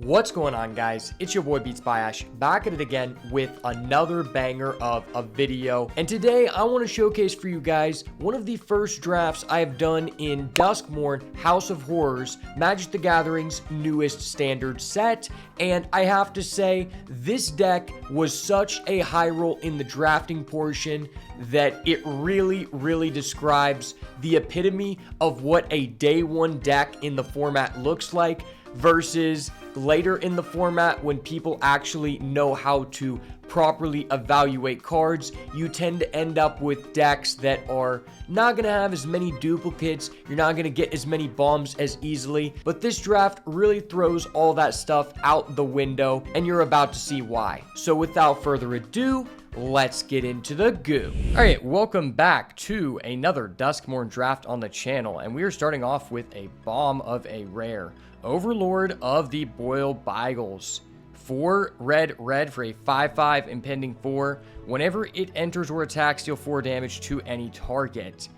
What's going on, guys? It's your boy beatsbyash back at it again with another banger of a video. And today I want to showcase for you guys one of the first drafts I have done in Duskmourn House of Horrors, Magic the Gathering's newest standard set. And I have to say, this deck was such a high roll in the drafting portion that it really describes the epitome of what a day one deck in the format looks like versus later in the format when people actually know how to properly evaluate cards. You tend to end up with decks that are not going to have as many duplicates. You're not going to get as many bombs as easily, but this draft really throws all that stuff out the window, and you're about to see why. So without further ado, let's get into the goo. All right, welcome back to another Duskmourn draft on the channel, and we are starting off with a bomb of a rare Overlord of the Boil Beagles. 4 red for a 5/5 impending 4. Whenever it enters or attacks, deal 4 damage to any target.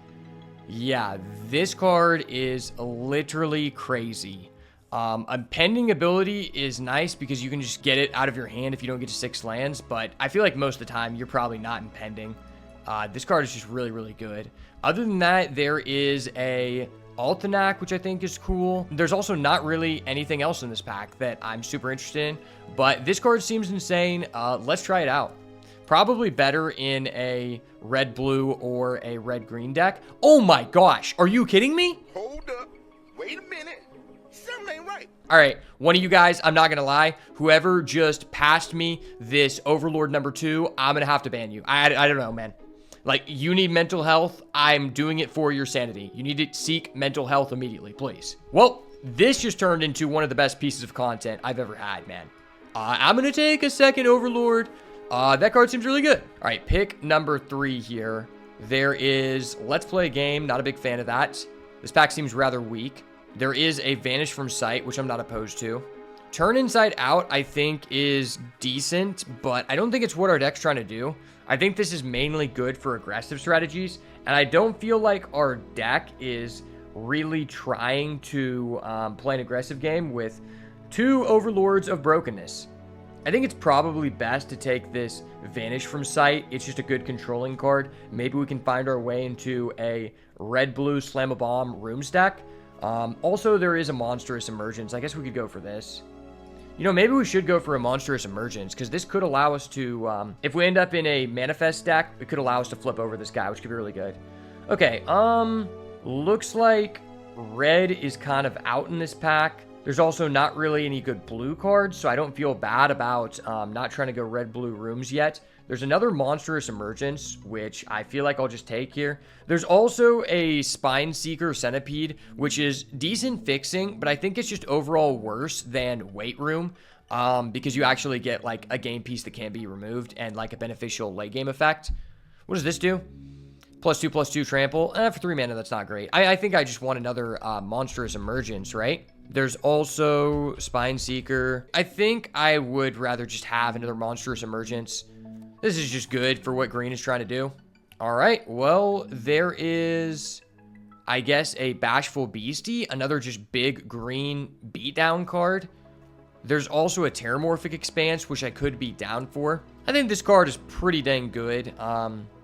Yeah, this card is literally crazy. Impending ability is nice because you can just get it out of your hand if you don't get to 6 lands, but I feel like most of the time you're probably not impending. This card is just really good. Other than that, there is a Altenac, which I think is cool. There's also not really anything else in this pack that I'm super interested in, but this card seems insane. Let's try it out. Probably better in a red-blue or a red-green deck. Oh my gosh, are you kidding me? Hold up, wait a minute, something ain't right. All right, one of you guys, I'm not gonna lie, whoever just passed me this Overlord number 2, I'm gonna have to ban you. I don't know, man. Like, you need mental health. I'm doing it for your sanity. You need to seek mental health immediately, please. Well, this just turned into one of the best pieces of content I've ever had, man. I'm going to take a second Overlord. That card seems really good. All right, pick number 3 here. There is Let's Play a Game. Not a big fan of that. This pack seems rather weak. There is a Vanish from Sight, which I'm not opposed to. Turn Inside Out, I think, is decent, but I don't think it's what our deck's trying to do. I think this is mainly good for aggressive strategies, and I don't feel like our deck is really trying to play an aggressive game with 2 Overlords of Brokenness. I think it's probably best to take this Vanish from Sight. It's just a good controlling card. Maybe we can find our way into a red-blue Slam-a-Bomb Rooms deck. Also, there is a Monstrous Emergence. I guess we could go for this. You know, maybe we should go for a Monstrous Emergence, because this could allow us to, if we end up in a Manifest deck, it could allow us to flip over this guy, which could be really good. Okay, looks like red is kind of out in this pack. There's also not really any good blue cards, so I don't feel bad about not trying to go red-blue rooms yet. There's another Monstrous Emergence, which I feel like I'll just take here. There's also a Spine Seeker Centipede, which is decent fixing, but I think it's just overall worse than Weight Room, because you actually get, like, a game piece that can't be removed and, like, a beneficial late game effect. What does this do? +2/+2 trample. For 3 mana, that's not great. I think I just want another Monstrous Emergence, right? There's also Spine Seeker. I think I would rather just have another Monstrous Emergence. This is just good for what green is trying to do. All right, well, there is, I guess, a Bashful Beastie, another just big green beatdown card. There's also a Terramorphic Expanse, which I could be down for. I think this card is pretty dang good.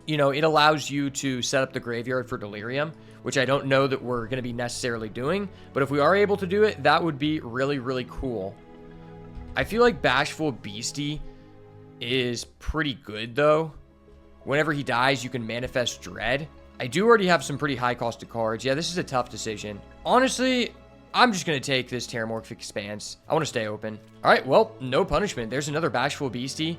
You know, it allows you to set up the graveyard for Delirium, which I don't know that we're going to be necessarily doing, but if we are able to do it, that would be really cool. I feel like Bashful Beastie is pretty good, though. Whenever he dies, you can manifest Dread. I do already have some pretty high-costed cards. Yeah, this is a tough decision. Honestly, I'm just going to take this Terramorphic Expanse. I want to stay open. All right, well, no punishment. There's another Bashful Beastie.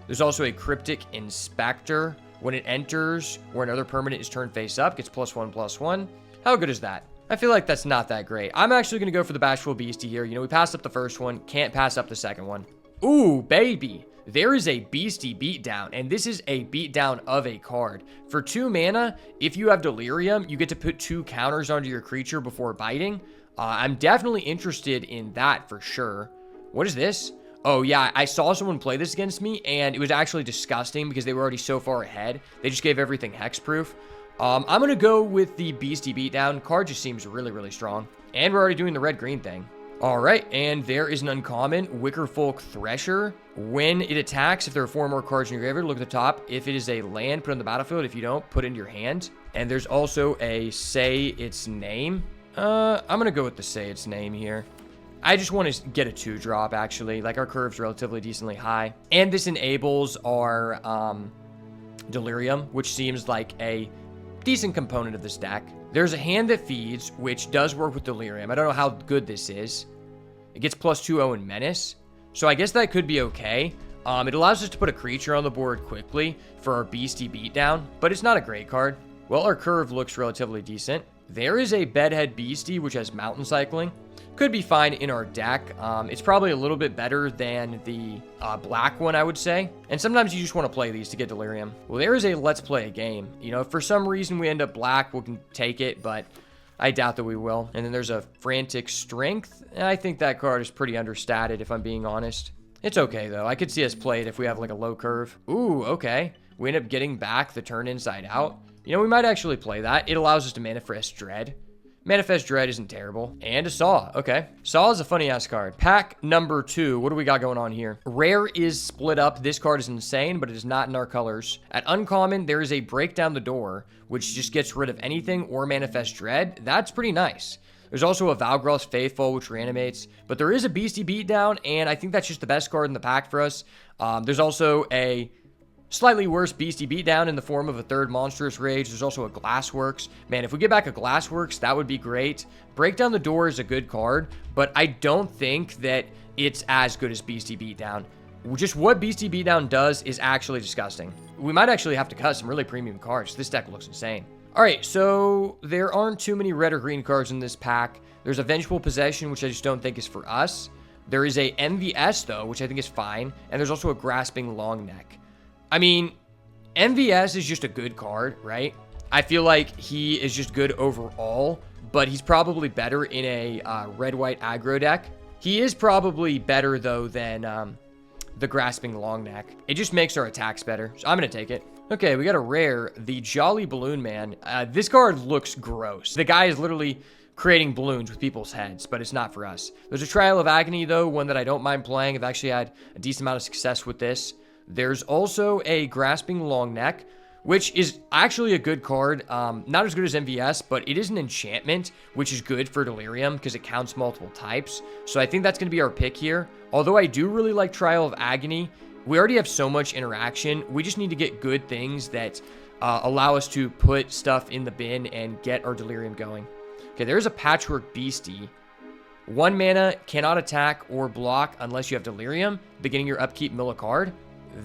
There's also a Cryptic Inspector. When it enters, or another permanent is turned face up, gets +1/+1. How good is that? I feel like that's not that great. I'm actually going to go for the Bashful Beastie here. You know, we passed up the first one. Can't pass up the second one. Ooh, baby. There is a Beastie beatdown, and this is a beatdown of a card. For 2 mana, if you have Delirium, you get to put 2 counters onto your creature before biting. I'm definitely interested in that for sure. What is this? Oh, yeah, I saw someone play this against me, and it was actually disgusting because they were already so far ahead. They just gave everything hexproof. I'm going to go with the Beastie beatdown. Card just seems really strong. And we're already doing the red-green thing. All right, and there is an uncommon, Wickerfolk Thresher. When it attacks, if there are 4 more cards in your graveyard, look at the top. If it is a land, put it on the battlefield. If you don't, put it into your hand. And there's also a say its name. I'm going to go with the say its name here. I just want to get a 2-drop, actually. Like, our curve's relatively decently high. And this enables our Delirium, which seems like a decent component of this deck. There's a hand that feeds, which does work with Delirium. I don't know how good this is. It gets +2/0 in Menace. So I guess that could be okay. It allows us to put a creature on the board quickly for our Beastie Beatdown, but it's not a great card. Well, our curve looks relatively decent. There is a Bedhead Beastie, which has Mountain Cycling. Could be fine in our deck. It's probably a little bit better than the black one, I would say. And sometimes you just want to play these to get Delirium. Well, there is a let's play a game. You know, if for some reason we end up black, we can take it, but I doubt that we will. And then there's a Frantic Strength. I think that card is pretty understated, if I'm being honest. It's okay, though. I could see us play it if we have, like, a low curve. Ooh, okay. We end up getting back the turn inside out. You know, we might actually play that. It allows us to Manifest Dread. Manifest Dread isn't terrible. And a Saw. Okay. Saw is a funny-ass card. Pack number 2. What do we got going on here? Rare is split up. This card is insane, but it is not in our colors. At Uncommon, there is a Break Down the Door, which just gets rid of anything or Manifest Dread. That's pretty nice. There's also a Valgroth's Faithful, which reanimates. But there is a Beastie Beatdown, and I think that's just the best card in the pack for us. There's also a slightly worse Beastie Beatdown in the form of a 3rd Monstrous Rage. There's also a Glassworks. Man, if we get back a Glassworks, that would be great. Break Down the Door is a good card, but I don't think that it's as good as Beastie Beatdown. Just what Beastie Beatdown does is actually disgusting. We might actually have to cut some really premium cards. This deck looks insane. All right, so there aren't too many red or green cards in this pack. There's a Vengeful Possession, which I just don't think is for us. There is a MVS, though, which I think is fine. And there's also a Grasping Longneck. I mean, MVS is just a good card, right? I feel like he is just good overall, but he's probably better in a red-white aggro deck. He is probably better, though, than the Grasping Longneck. It just makes our attacks better, so I'm going to take it. Okay, we got a rare, the Jolly Balloon Man. This card looks gross. The guy is literally creating balloons with people's heads, but it's not for us. There's a Trial of Agony, though, one that I don't mind playing. I've actually had a decent amount of success with this. There's also a Grasping Longneck, which is actually a good card. Not as good as MVS, but it is an enchantment, which is good for Delirium because it counts multiple types. So I think that's going to be our pick here. Although I do really like Trial of Agony, we already have so much interaction. We just need to get good things that allow us to put stuff in the bin and get our Delirium going. Okay, there's a Patchwork Beastie. 1 mana, cannot attack or block unless you have Delirium. Beginning your upkeep, mill a card.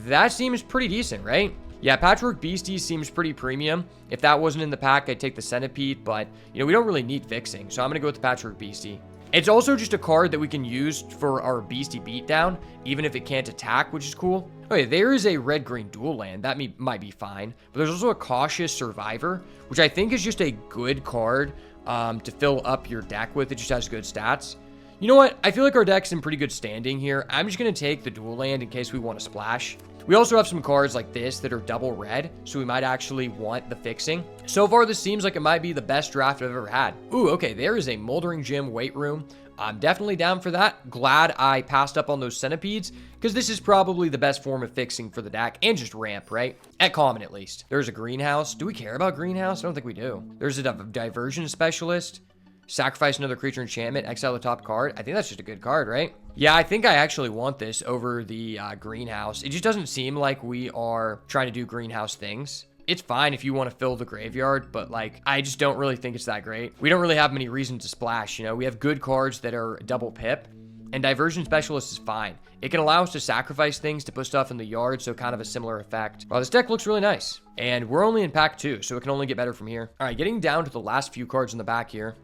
That seems pretty decent, right? Yeah, Patchwork Beastie seems pretty premium. If that wasn't in the pack, I'd take the Centipede, but, you know, we don't really need fixing, so I'm going to go with the Patchwork Beastie. It's also just a card that we can use for our Beastie Beatdown, even if it can't attack, which is cool. Okay, there is a red-green dual land. That might be fine. But there's also a Cautious Survivor, which I think is just a good card to fill up your deck with. It just has good stats. You know what? I feel like our deck's in pretty good standing here. I'm just going to take the dual land in case we want to splash. We also have some cards like this that are double red, so we might actually want the fixing. So far, this seems like it might be the best draft I've ever had. Ooh, okay, there is a Moldering Gym Weight Room. I'm definitely down for that. Glad I passed up on those Centipedes, because this is probably the best form of fixing for the deck, and just ramp, right? At common, at least. There's a Greenhouse. Do we care about Greenhouse? I don't think we do. There's a Diversion Specialist. Sacrifice another creature enchantment, exile the top card. I think that's just a good card, right? Yeah, I think I actually want this over the Greenhouse. It just doesn't seem like we are trying to do Greenhouse things. It's fine if you want to fill the graveyard, but, like, I just don't really think it's that great. We don't really have many reasons to splash, you know? We have good cards that are double pip, and Diversion Specialist is fine. It can allow us to sacrifice things to put stuff in the yard, so kind of a similar effect. Wow, this deck looks really nice. And we're only in pack 2, so it can only get better from here. All right, getting down to the last few cards in the back here.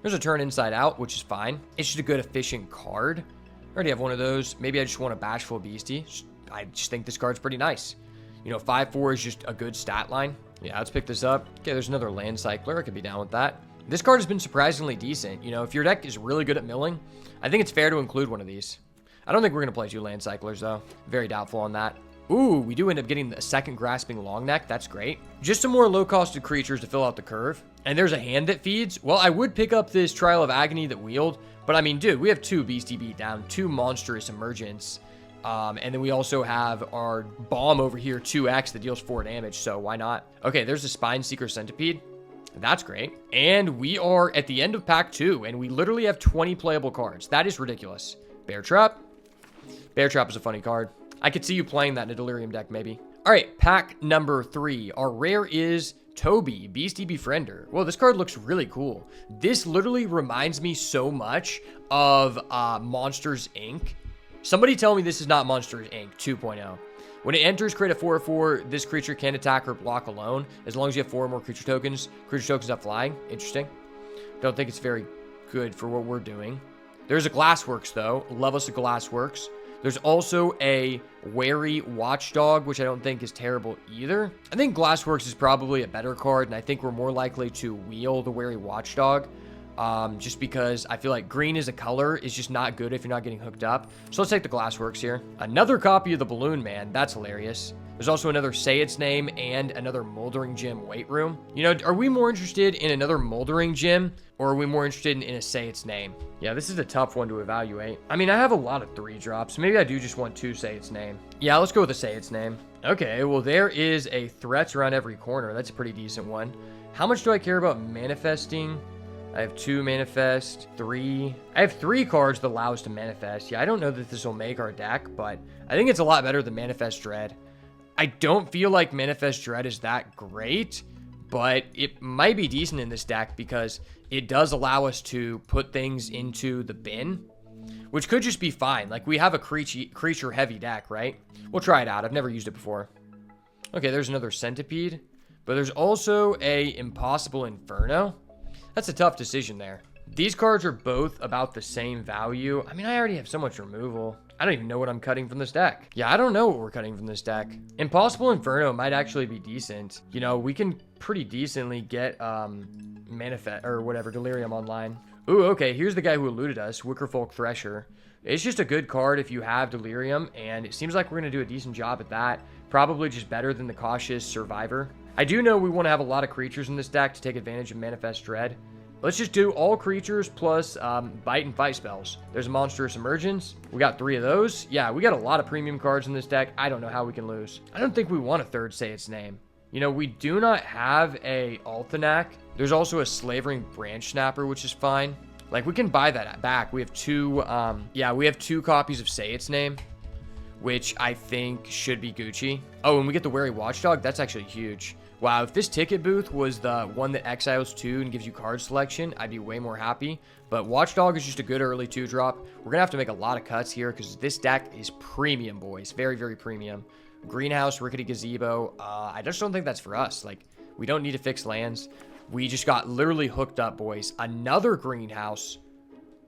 There's a Turn Inside Out, which is fine. It's just a good, efficient card. I already have one of those. Maybe I just want a Bashful Beastie. I just think this card's pretty nice. You know, 5/4 is just a good stat line. Yeah, let's pick this up. Okay, there's another Land Cycler. I could be down with that. This card has been surprisingly decent. You know, if your deck is really good at milling, I think it's fair to include one of these. I don't think we're going to play 2 Land Cyclers, though. Very doubtful on that. Ooh, we do end up getting the second Grasping Longneck. That's great. Just some more low-costed creatures to fill out the curve. And there's a hand that feeds. Well, I would pick up this Trial of Agony that wheeled. But I mean, dude, we have 2 Beastie Beatdown, 2 Monstrous Emergence. And then we also have our Bomb over here, 2x, that deals 4 damage. So why not? Okay, there's a Spine Seeker Centipede. That's great. And we are at the end of pack 2, and we literally have 20 playable cards. That is ridiculous. Bear Trap. Bear Trap is a funny card. I could see you playing that in a Delirium deck, maybe. All right, pack number 3. Our rare is Toby, Beastie Befriender. Well, this card looks really cool. This literally reminds me so much of Monsters, Inc. Somebody tell me this is not Monsters, Inc. 2.0. When it enters, create a 4/4. This creature can attack or block alone, as long as you have 4 or more creature tokens. Creature tokens have flying. Interesting. Don't think it's very good for what we're doing. There's a Glassworks, though. Love us a Glassworks. There's also a Wary Watchdog, which I don't think is terrible either. I think Glassworks is probably a better card, and I think we're more likely to wheel the Wary Watchdog. Just because I feel like green as a color is just not good if you're not getting hooked up. So let's take the Glassworks here. Another copy of the Balloon Man. That's hilarious. There's also another Say Its Name and another Moldering Gym Weight Room. You know, are we more interested in another Moldering Gym, or are we more interested in a Say Its Name? Yeah, this is a tough one to evaluate. I mean, I have a lot of 3 drops. Maybe I do just want 2 Say Its Name. Yeah, let's go with a Say Its Name. Okay, well, there is a Threats Around Every Corner. That's a pretty decent one. How much do I care about manifesting? I have 2 manifest, 3. I have 3 cards that allow us to manifest. Yeah, I don't know that this will make our deck, but I think it's a lot better than Manifest Dread. I don't feel like Manifest Dread is that great, but it might be decent in this deck because it does allow us to put things into the bin, which could just be fine. Like, we have a creature heavy deck, right? We'll try it out. I've never used it before. Okay, there's another Centipede, but there's also a Impossible Inferno. That's a tough decision there. These cards are both about the same value. I mean, I already have so much removal. I don't even know what I'm cutting from this deck. Yeah, I don't know what we're cutting from this deck. Impossible Inferno might actually be decent. You know, we can pretty decently get Manifest or whatever, Delirium online. Ooh, okay, here's the guy who eluded us, Wickerfolk Thresher. It's just a good card if you have Delirium, and it seems like we're going to do a decent job at that. Probably just better than the Cautious Survivor. I do know we want to have a lot of creatures in this deck to take advantage of Manifest Dread. Let's just do all creatures plus bite and fight spells. There's a Monstrous Emergence. We got 3 of those. Yeah, we got a lot of premium cards in this deck. I don't know how we can lose. I don't think we want a third Say Its Name. You know, we do not have a Altanac. There's also a Slavering Branch Snapper, which is fine. Like, we can buy that back. We have 2, we have 2 copies of Say Its Name, which I think should be Gucci. Oh, and we get the Wary Watchdog. That's actually huge. Wow, if this ticket booth was the one that exiles 2 and gives you card selection, I'd be way more happy. But Watchdog is just a good early 2-drop. We're going to have to make a lot of cuts here because this deck is premium, boys. Very, very premium. Greenhouse, Rickety Gazebo. I just don't think that's for us. Like, we don't need to fix lands. We just got literally hooked up, boys. Another Greenhouse.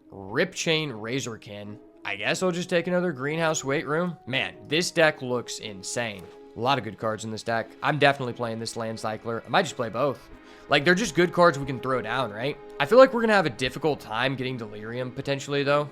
Ripchain Razorkin. I guess I'll just take another Greenhouse Weight Room. Man, this deck looks insane. A lot of good cards in this deck. I'm definitely playing this Land Cycler. I might just play both. Like, they're just good cards we can throw down, right? I feel like we're going to have a difficult time getting Delirium, potentially, though.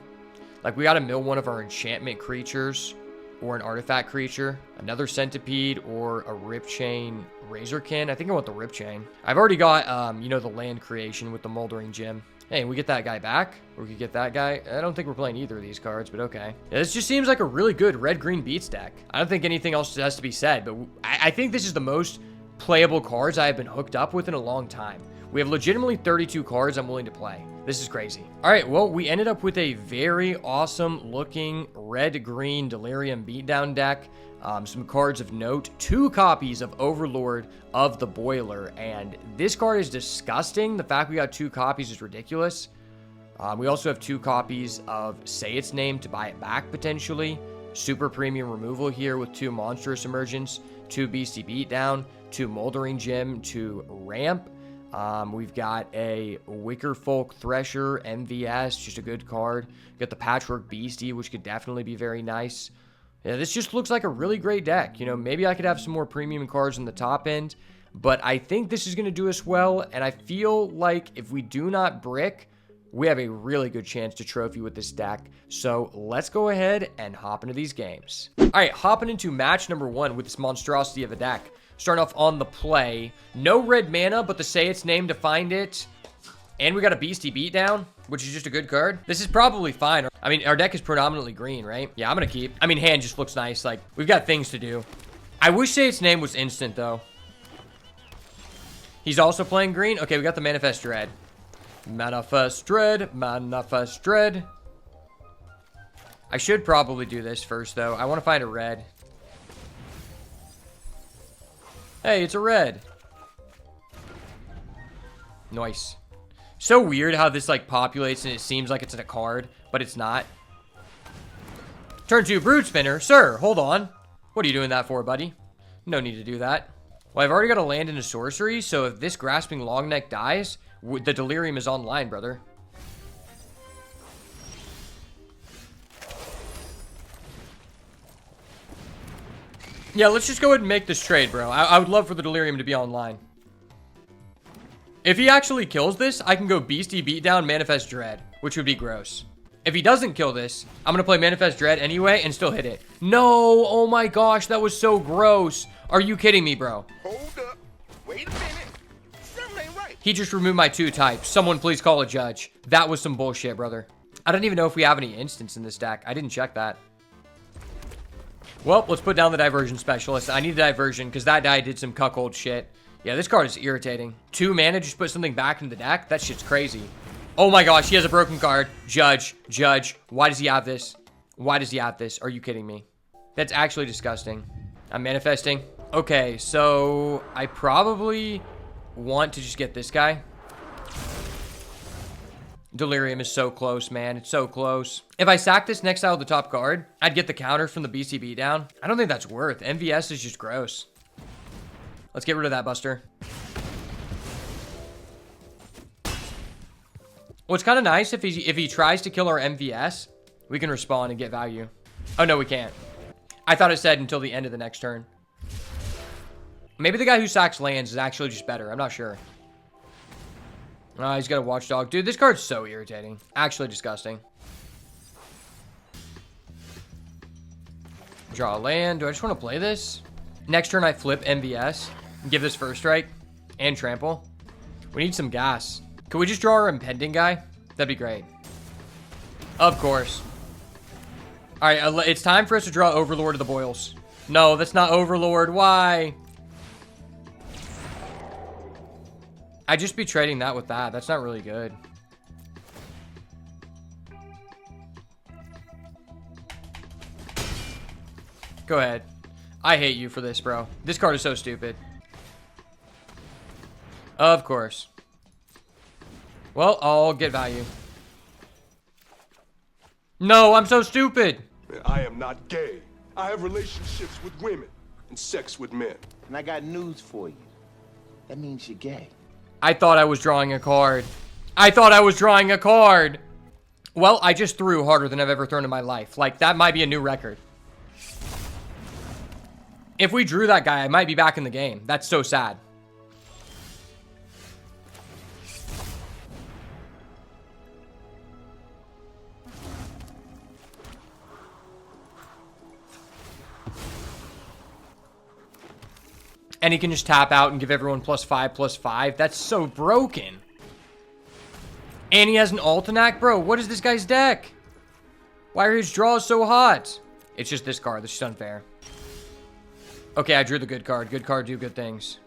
Like, we got to mill one of our enchantment creatures or an artifact creature. Another Centipede or a Ripchain Razorkin. I think I want the Ripchain. I've already got, you know, the land creation with the Moldering Gym. Hey, we get that guy back, or we could get that guy. I don't think we're playing either of these cards, but okay. Yeah, this just seems like a really good red-green beats deck. I don't think anything else has to be said, but I think this is the most playable cards I have been hooked up with in a long time. We have legitimately 32 cards I'm willing to play. This is crazy. All right, well, we ended up with a very awesome-looking red-green Delirium beatdown deck. Some cards of note, 2 copies of Overlord of the Boiler, and this card is disgusting. The fact we got 2 copies is ridiculous. We also have 2 copies of Say Its Name to buy it back, potentially. Super premium removal here with 2 Monstrous Emergence, 2 Beastie Beatdown, 2 Moldering Gym, 2 Ramp. We've got a Wickerfolk Thresher, MVS, just a good card. We've got the Patchwork Beastie, which could definitely be very nice. Yeah, this just looks like a really great deck. You know, maybe I could have some more premium cards in the top end, but I think this is going to do us well, and I feel like if we do not brick, we have a really good chance to trophy with this deck. So let's go ahead and hop into these games. All right, hopping into match number 1 with this monstrosity of a deck. Starting off on the play. No red mana, but to say its name to find it. And we got a Beastie Beatdown, which is just a good card. This is probably fine. I mean, our deck is predominantly green, right? Yeah, I'm going to keep. I mean, hand just looks nice. Like, we've got things to do. I wish say its name was instant, though. He's also playing green. Okay, we got the Manifest Dread. Manifest Dread. Manifest Dread. I should probably do this first, though. I want to find a red. Hey, it's a red. Nice. So weird how this, like, populates and it seems like it's in a card, but it's not. Turn 2, Brood Spinner. Sir, hold on. What are you doing that for, buddy? No need to do that. Well, I've already got a land and a sorcery, so if this Grasping Longneck dies, the Delirium is online, brother. Yeah, let's just go ahead and make this trade, bro. I would love for the Delirium to be online. If he actually kills this, I can go Beastie Beatdown, Manifest Dread, which would be gross. If he doesn't kill this, I'm going to play Manifest Dread anyway and still hit it. No! Oh my gosh, that was so gross. Are you kidding me, bro? Hold up. Wait a minute. Something ain't right. He just removed my 2 types. Someone please call a judge. That was some bullshit, brother. I don't even know if we have any instants in this deck. I didn't check that. Well, let's put down the Diversion Specialist. I need a Diversion because that guy did some cuckold shit. Yeah, this card is irritating. 2 mana, just put something back in the deck? That shit's crazy. Oh my gosh, he has a broken card. Judge, Judge. Why does he have this? Why does he have this? Are you kidding me? That's actually disgusting. I'm manifesting. Okay, so I probably want to just get this guy. Delirium is so close, man. It's so close. If I sack this next out of the top card, I'd get the counter from the BCB down. I don't think that's worth. MVS is just gross. Let's get rid of that Buster. What's kind of nice, if he tries to kill our MVS, we can respawn and get value. Oh, no, we can't. I thought it said until the end of the next turn. Maybe the guy who sacks lands is actually just better. I'm not sure. Oh, he's got a Watchdog. Dude, this card's so irritating. Actually disgusting. Draw a land. Do I just want to play this? Next turn, I flip MVS. Give this first strike. And trample. We need some gas. Could we just draw our impending guy? That'd be great. Of course. Alright, it's time for us to draw Overlord of the Boils. No, that's not Overlord. Why? I'd just be trading that with that. That's not really good. Go ahead. I hate you for this, bro. This card is so stupid. Of course. Well, I'll get value. No, I'm so stupid. I am not gay. I have relationships with women and sex with men. And I got news for you. That means you're gay. I thought I was drawing a card. I thought I was drawing a card. Well, I just threw harder than I've ever thrown in my life. Like, that might be a new record. If we drew that guy, I might be back in the game. That's so sad. And he can just tap out and give everyone +5/+5. That's so broken. And he has an Altenac? Bro, what is this guy's deck? Why are his draws so hot? It's just this card. That's just unfair. Okay, I drew the good card. Good card do good things.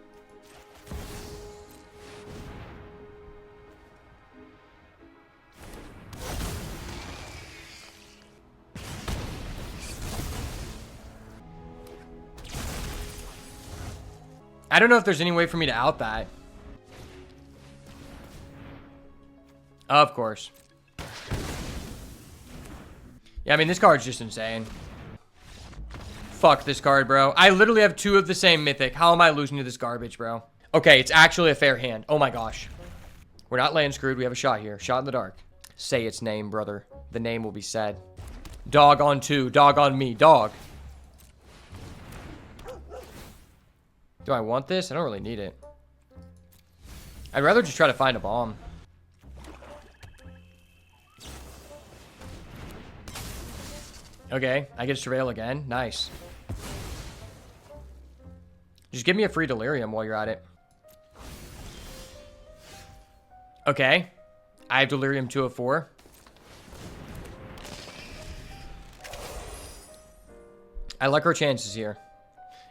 I don't know if there's any way for me to out that. Of course. Yeah, I mean, this card's just insane. Fuck this card, bro. I literally have 2 of the same mythic. How am I losing to this garbage, bro? Okay, it's actually a fair hand. Oh my gosh. We're not land screwed. We have a shot here. Shot in the dark. Say its name, brother. The name will be said. Dog on 2. Dog on me. Dog. Do I want this? I don't really need it. I'd rather just try to find a bomb. Okay, I get to surveil again. Nice. Just give me a free delirium while you're at it. Okay. I have delirium 204. I like our chances here.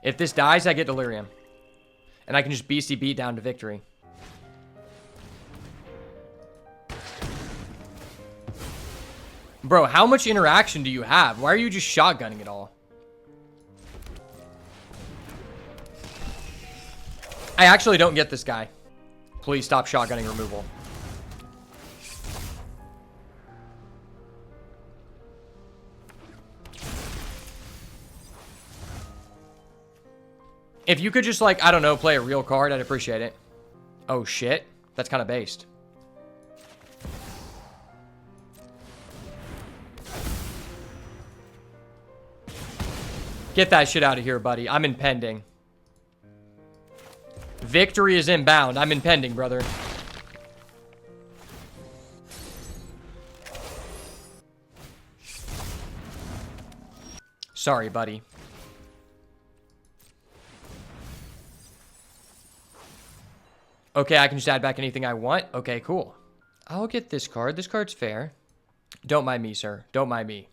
If this dies, I get delirium. And I can just beastie beat down to victory. Bro, how much interaction do you have? Why are you just shotgunning it all? I actually don't get this guy. Please stop shotgunning removal. If you could just, like, I don't know, play a real card, I'd appreciate it. Oh, shit. That's kind of based. Get that shit out of here, buddy. I'm impending. Victory is inbound. I'm impending, brother. Sorry, buddy. Okay, I can just add back anything I want. Okay, cool. I'll get this card. This card's fair. Don't mind me, sir. Don't mind me.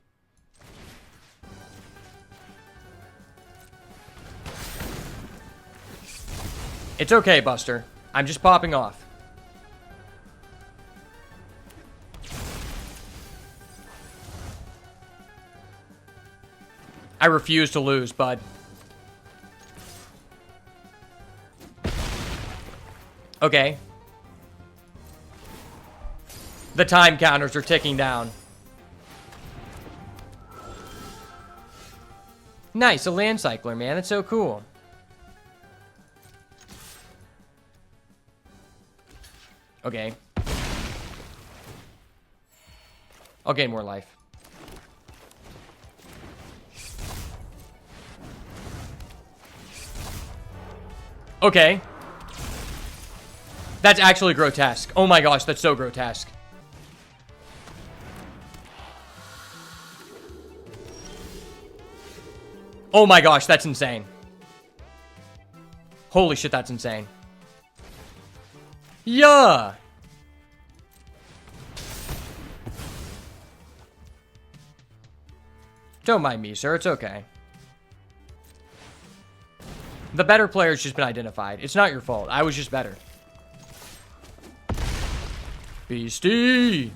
It's okay, Buster. I'm just popping off. I refuse to lose, bud. Okay. The time counters are ticking down. Nice, a land cycler, man. That's so cool. Okay. I'll gain more life. Okay. That's actually grotesque. Oh my gosh, that's so grotesque. Oh my gosh, that's insane. Holy shit, that's insane. Yeah. Don't mind me, sir. It's okay. The better player's just been identified. It's not your fault. I was just better. Beastie.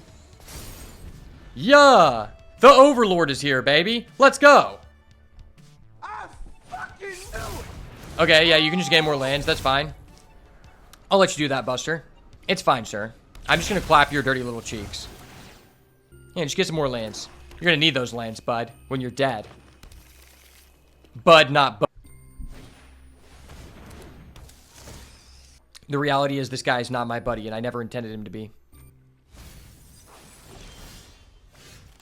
Yeah. The Overlord is here, baby. Let's go. I fucking knew it. Okay, yeah, you can just gain more lands. That's fine. I'll let you do that, Buster. It's fine, sir. I'm just going to clap your dirty little cheeks. Yeah, just get some more lands. You're going to need those lands, bud, when you're dead. Bud, not bud. The reality is this guy is not my buddy, and I never intended him to be.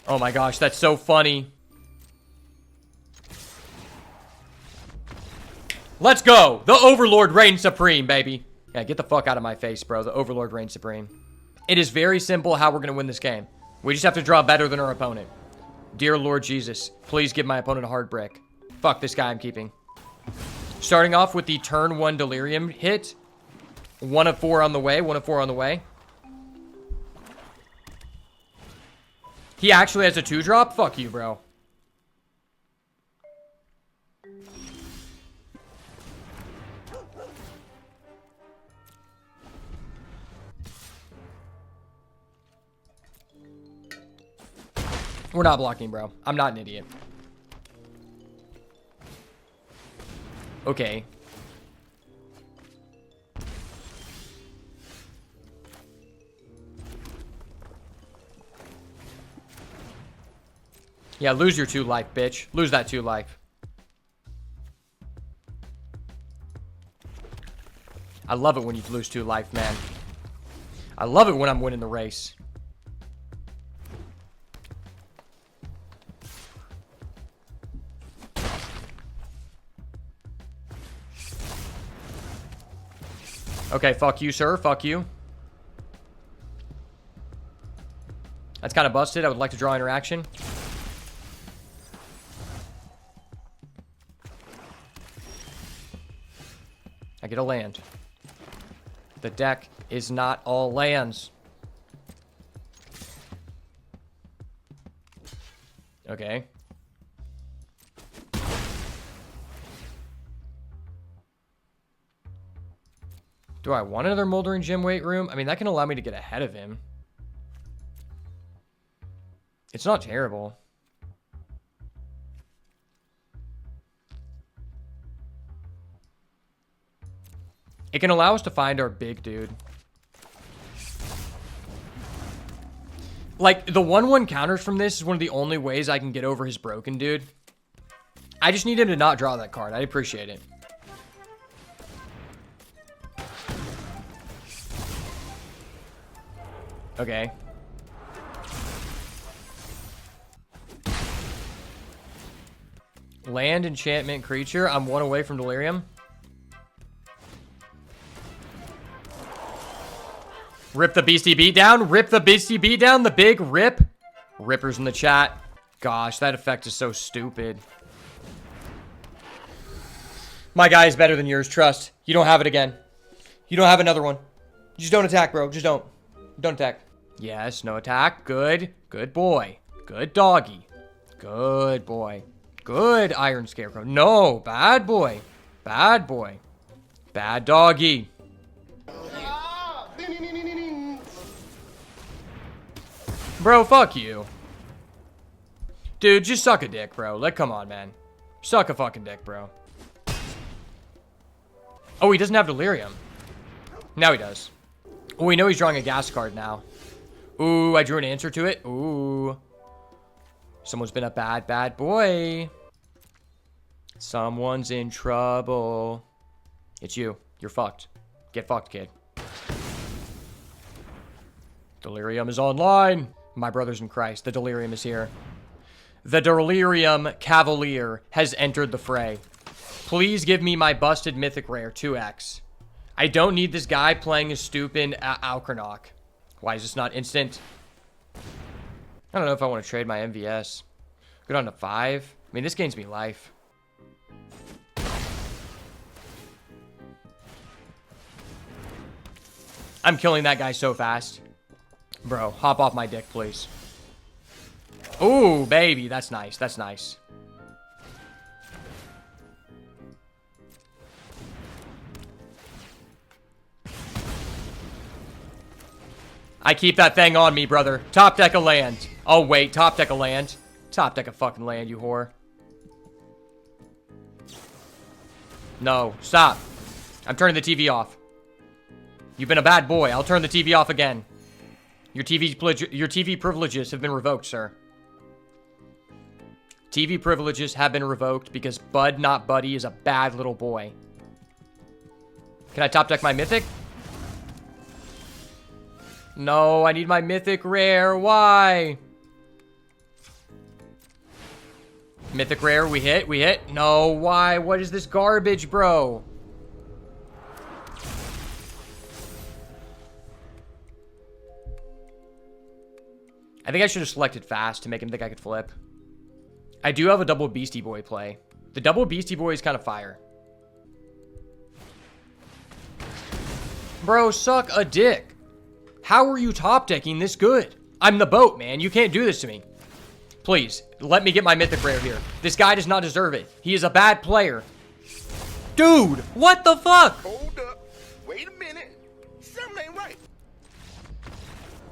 Oh my gosh, that's so funny. Let's go! The Overlord reigns supreme, baby. Yeah, get the fuck out of my face, bro. The Overlord reigns supreme. It is very simple how we're going to win this game. We just have to draw better than our opponent. Dear Lord Jesus, please give my opponent a hard brick. Fuck this guy I'm keeping. Starting off with the turn 1 Delirium hit. 1 of 4 on the way. 1 of 4 on the way. He actually has a 2-drop? Fuck you, bro. We're not blocking, bro. I'm not an idiot. Okay. Yeah, lose your 2 life, bitch. Lose that 2 life. I love it when you lose 2 life, man. I love it when I'm winning the race. Okay, fuck you, sir. Fuck you. That's kind of busted. I would like to draw interaction. I get a land. The deck is not all lands. Okay. Do I want another Moldering Gym weight room? I mean, that can allow me to get ahead of him. It's not terrible. It can allow us to find our big dude. Like, the 1/1 counters from this is one of the only ways I can get over his broken dude. I just need him to not draw that card. I appreciate it. Okay. Land, enchantment, creature. I'm one away from Delirium. Rip the Beastie Beat down. Rip the Beastie Beat down. The big rip. Rippers in the chat. Gosh, that effect is so stupid. My guy is better than yours. Trust. You don't have it again. You don't have another one. Just don't attack, bro. Just don't. Don't attack. Yes, no attack. Good. Good boy. Good doggy. Good boy. Good Iron Scarecrow. No, bad boy. Bad boy. Bad doggy. Bro, fuck you. Dude, just suck a dick, bro. Like, come on, man. Suck a fucking dick, bro. Oh, he doesn't have Delirium. Now he does. Oh, we know he's drawing a gas card now. Ooh, I drew an answer to it. Ooh. Someone's been a bad, bad boy. Someone's in trouble. It's you. You're fucked. Get fucked, kid. Delirium is online. My brothers in Christ, the Delirium is here. The Delirium Cavalier has entered the fray. Please give me my busted Mythic Rare 2x. I don't need this guy playing a stupid Alcranok. Why is this not instant? I don't know if I want to trade my MVS. Go down to 5. I mean, this gains me life. I'm killing that guy so fast. Bro, hop off my dick, please. Ooh, baby. That's nice. That's nice. I keep that thing on me, brother. Top deck a land. Oh, wait. Top deck a land. Top deck a fucking land, you whore. No. Stop. I'm turning the TV off. You've been a bad boy. I'll turn the TV off again. Your TV privileges have been revoked, sir. TV privileges have been revoked because Bud Not Buddy is a bad little boy. Can I top deck my mythic? No, I need my mythic rare. Why? Mythic rare, we hit, we hit. No, why? What is this garbage, bro? I think I should have selected fast to make him think I could flip. I do have a double Beastie Boy play. The double Beastie Boy is kind of fire. Bro, suck a dick. How are you top decking this good? I'm the boat, man. You can't do this to me. Please, let me get my mythic rare here. This guy does not deserve it. He is a bad player. Dude, what the fuck? Hold up. Wait a minute. Something ain't right.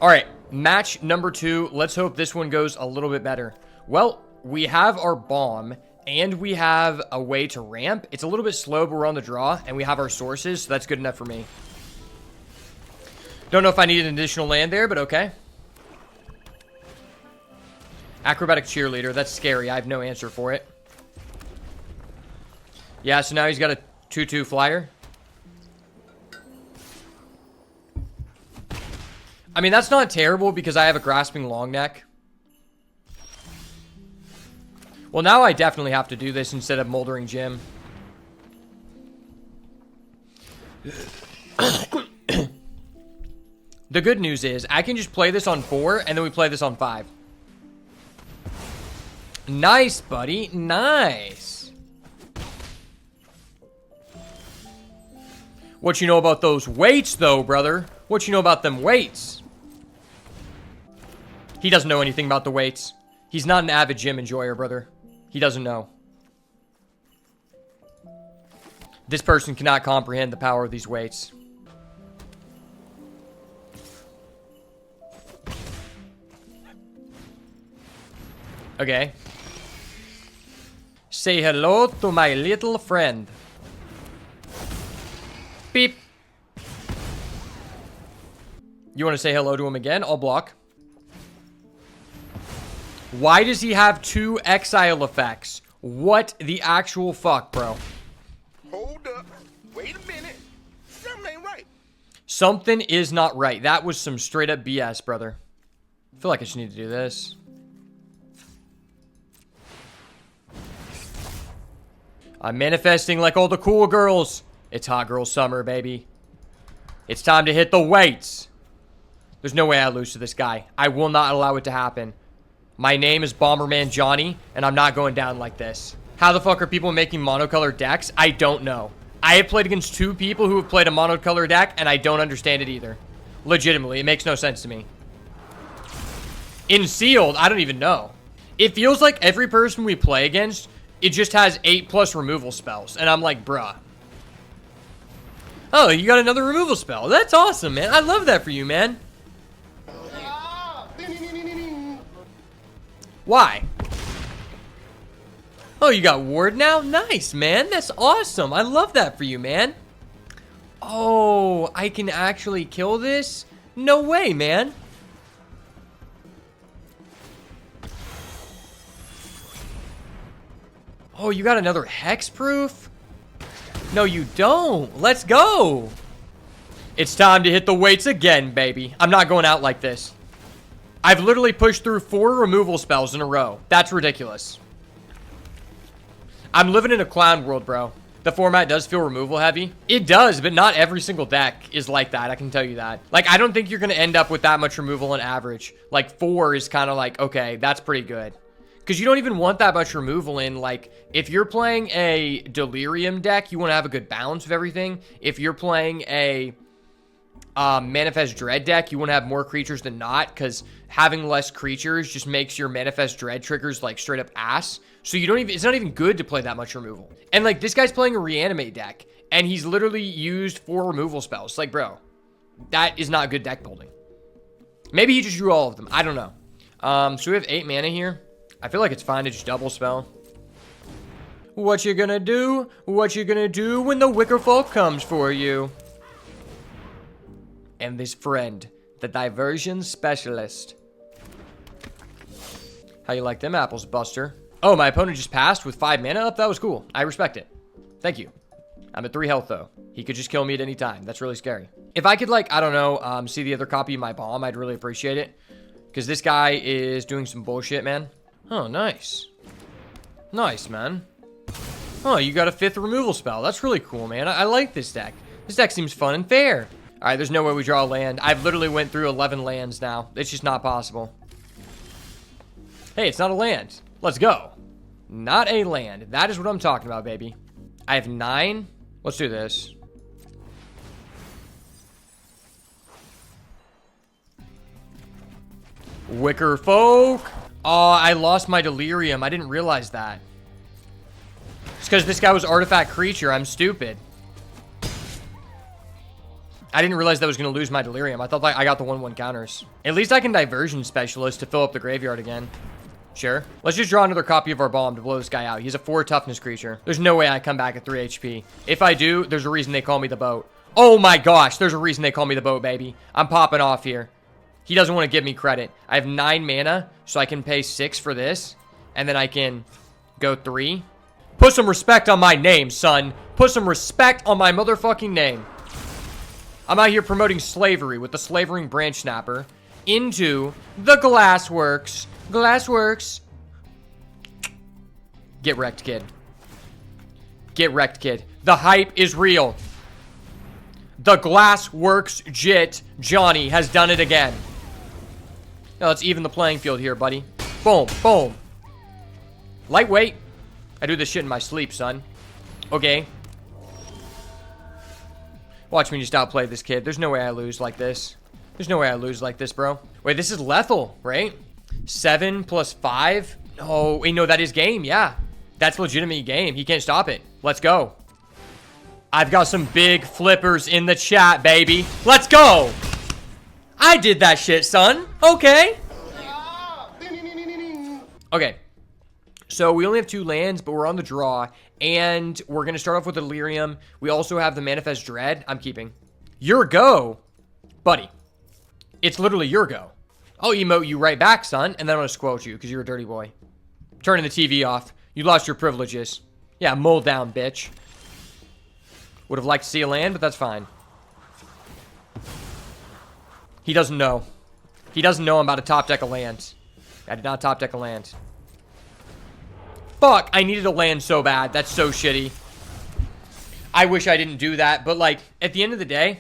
All right, match number 2. Let's hope this one goes a little bit better. Well, we have our bomb, and we have a way to ramp. It's a little bit slow, but we're on the draw, and we have our sources, so that's good enough for me. Don't know if I need an additional land there, but okay. Acrobatic Cheerleader, that's scary. I have no answer for it. Yeah, so now he's got a 2/2 flyer. I mean, that's not terrible because I have a Grasping Long Neck. Well, now I definitely have to do this instead of Moldering Gym. The good news is I can just play this on 4 and then we play this on 5. Nice, buddy. Nice. What you know about those weights, though, brother? What you know about them weights? He doesn't know anything about the weights. He's not an avid gym enjoyer, brother. He doesn't know. This person cannot comprehend the power of these weights. Okay. Say hello to my little friend. Beep. You want to say hello to him again? I'll block. Why does he have 2 exile effects? What the actual fuck, bro? Hold up. Wait a minute. Something ain't right. Something is not right. That was some straight up BS, brother. I feel like I just need to do this. I'm manifesting like all the cool girls. It's hot girl summer, baby. It's time to hit the weights. There's no way I lose to this guy. I will not allow it to happen. My name is Bomberman Johnny, and I'm not going down like this. How the fuck are people making monocolored decks? I don't know. I have played against 2 people who have played a monocolored deck, and I don't understand it either. Legitimately, it makes no sense to me. In sealed, I don't even know. It feels like every person we play against, it just has 8+ removal spells, and I'm like, bruh. Oh, you got another removal spell. That's awesome, man. I love that for you, man. Why? Oh, you got ward now? Nice, man. That's awesome. I love that for you, man. Oh, I can actually kill this? No way, man. Oh, you got another hexproof? No, you don't. Let's go. It's time to hit the weights again, baby. I'm not going out like this. I've literally pushed through 4 removal spells in a row. That's ridiculous. I'm living in a clown world, bro. The format does feel removal heavy. It does, but not every single deck is like that. I can tell you that. Like, I don't think you're going to end up with that much removal on average. Like, 4 is kind of like, okay, that's pretty good. Because you don't even want that much removal in. Like, if you're playing a Delirium deck, you want to have a good balance of everything. If you're playing a Manifest Dread deck, you want to have more creatures than not, because having less creatures just makes your Manifest Dread triggers like straight up ass. So you don't even, it's not even good to play that much removal. And like, this guy's playing a Reanimate deck, and he's literally used 4 removal spells. Like, bro, that is not good deck building. Maybe he just drew all of them. I don't know. So we have 8 mana here. I feel like it's fine to just double spell. What you gonna do? What you gonna do when the Wicker Folk comes for you? And this friend, the diversion specialist. How you like them apples, Buster? Oh, my opponent just passed with 5 mana up? That was cool. I respect it. Thank you. I'm at 3 health, though. He could just kill me at any time. That's really scary. If I could, like, I don't know, see the other copy of my bomb, I'd really appreciate it. Because this guy is doing some bullshit, man. Oh, nice. Nice, man. Oh, you got a 5th removal spell. That's really cool, man. I like this deck. This deck seems fun and fair. All right, there's no way we draw a land. I've literally went through 11 lands now. It's just not possible. Hey, it's not a land. Let's go. Not a land. That is what I'm talking about, baby. I have 9. Let's do this. Wicker Folk. Oh, I lost my Delirium. I didn't realize that. It's because this guy was Artifact Creature. I'm stupid. I didn't realize that I was going to lose my Delirium. I thought I got the 1/1 counters. At least I can Diversion Specialist to fill up the graveyard again. Sure. Let's just draw another copy of our bomb to blow this guy out. He's a 4 toughness creature. There's no way I come back at 3 HP. If I do, there's a reason they call me the boat. Oh my gosh, there's a reason they call me the boat, baby. I'm popping off here. He doesn't want to give me credit. I have 9 mana, so I can pay 6 for this. And then I can go 3. Put some respect on my name, son. Put some respect on my motherfucking name. I'm out here promoting slavery with the Slavering Branch Snapper into the Glassworks. Glassworks. Get wrecked, kid. Get wrecked, kid. The hype is real. The Glassworks Jit Johnny has done it again. Now let's even the playing field here, buddy. Boom, boom. Lightweight. I do this shit in my sleep, son. Okay. Watch me just outplay this kid. There's no way I lose like this. There's no way I lose like this, bro. Wait, this is lethal, right? 7 plus 5? Oh, wait, no, that is game. Yeah, that's legitimate game. He can't stop it. Let's go. I've got some big flippers in the chat, baby. Let's go. I did that shit, son. Okay. Okay. So we only have 2 lands, but we're on the draw. And we're going to start off with the Delirium. We also have the Manifest Dread. I'm keeping. Your go. Buddy. It's literally your go. I'll emote you right back, son. And then I'm going to squelch you because you're a dirty boy. Turning the TV off. You lost your privileges. Yeah, mold down, bitch. Would have liked to see a land, but that's fine. He doesn't know. He doesn't know I'm about to top deck a land. I did not top deck a land. Fuck, I needed a land so bad. That's so shitty. I wish I didn't do that, but like, at the end of the day,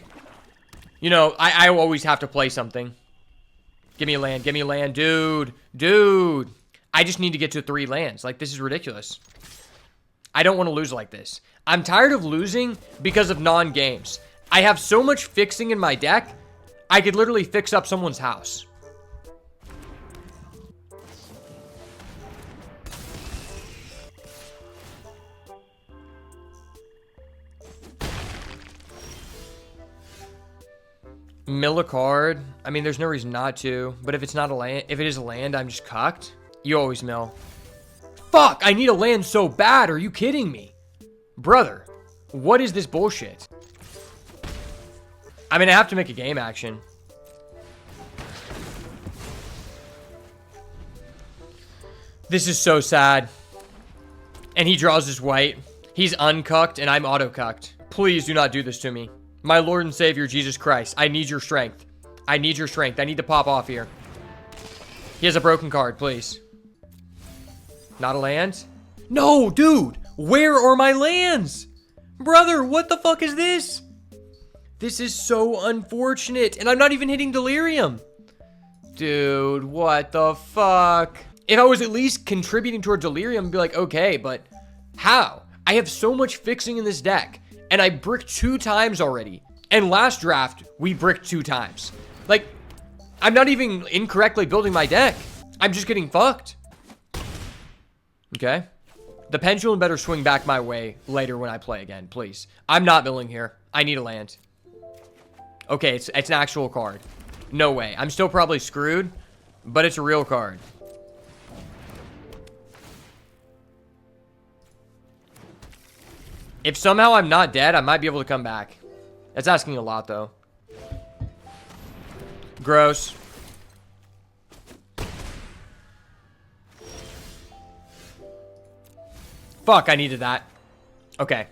you know, I always have to play something. Give me a land, dude. Dude. I just need to get to 3 lands. Like, this is ridiculous. I don't want to lose like this. I'm tired of losing because of non-games. I have so much fixing in my deck, I could literally fix up someone's house. Mill a card. I mean, there's no reason not to. But if it's not a land, if it is a land, I'm just cucked. You always mill. Fuck! I need a land so bad. Are you kidding me, brother? What is this bullshit? I mean, I have to make a game action. This is so sad. And he draws his white. He's uncucked and I'm auto-cucked. Please do not do this to me. My Lord and Savior, Jesus Christ. I need your strength. I need your strength. I need to pop off here. He has a broken card, please. Not a land? No, dude. Where are my lands? Brother, what the fuck is this? This is so unfortunate. And I'm not even hitting Delirium. Dude, what the fuck? If I was at least contributing toward Delirium, I'd be like, okay, but how? I have so much fixing in this deck. And I bricked 2 times already. And last draft, we bricked 2 times. Like, I'm not even incorrectly building my deck. I'm just getting fucked. Okay. The pendulum better swing back my way later when I play again, please. I'm not milling here. I need a land. Okay, it's an actual card. No way. I'm still probably screwed, but it's a real card. If somehow I'm not dead, I might be able to come back. That's asking a lot, though. Gross. Fuck, I needed that. Okay.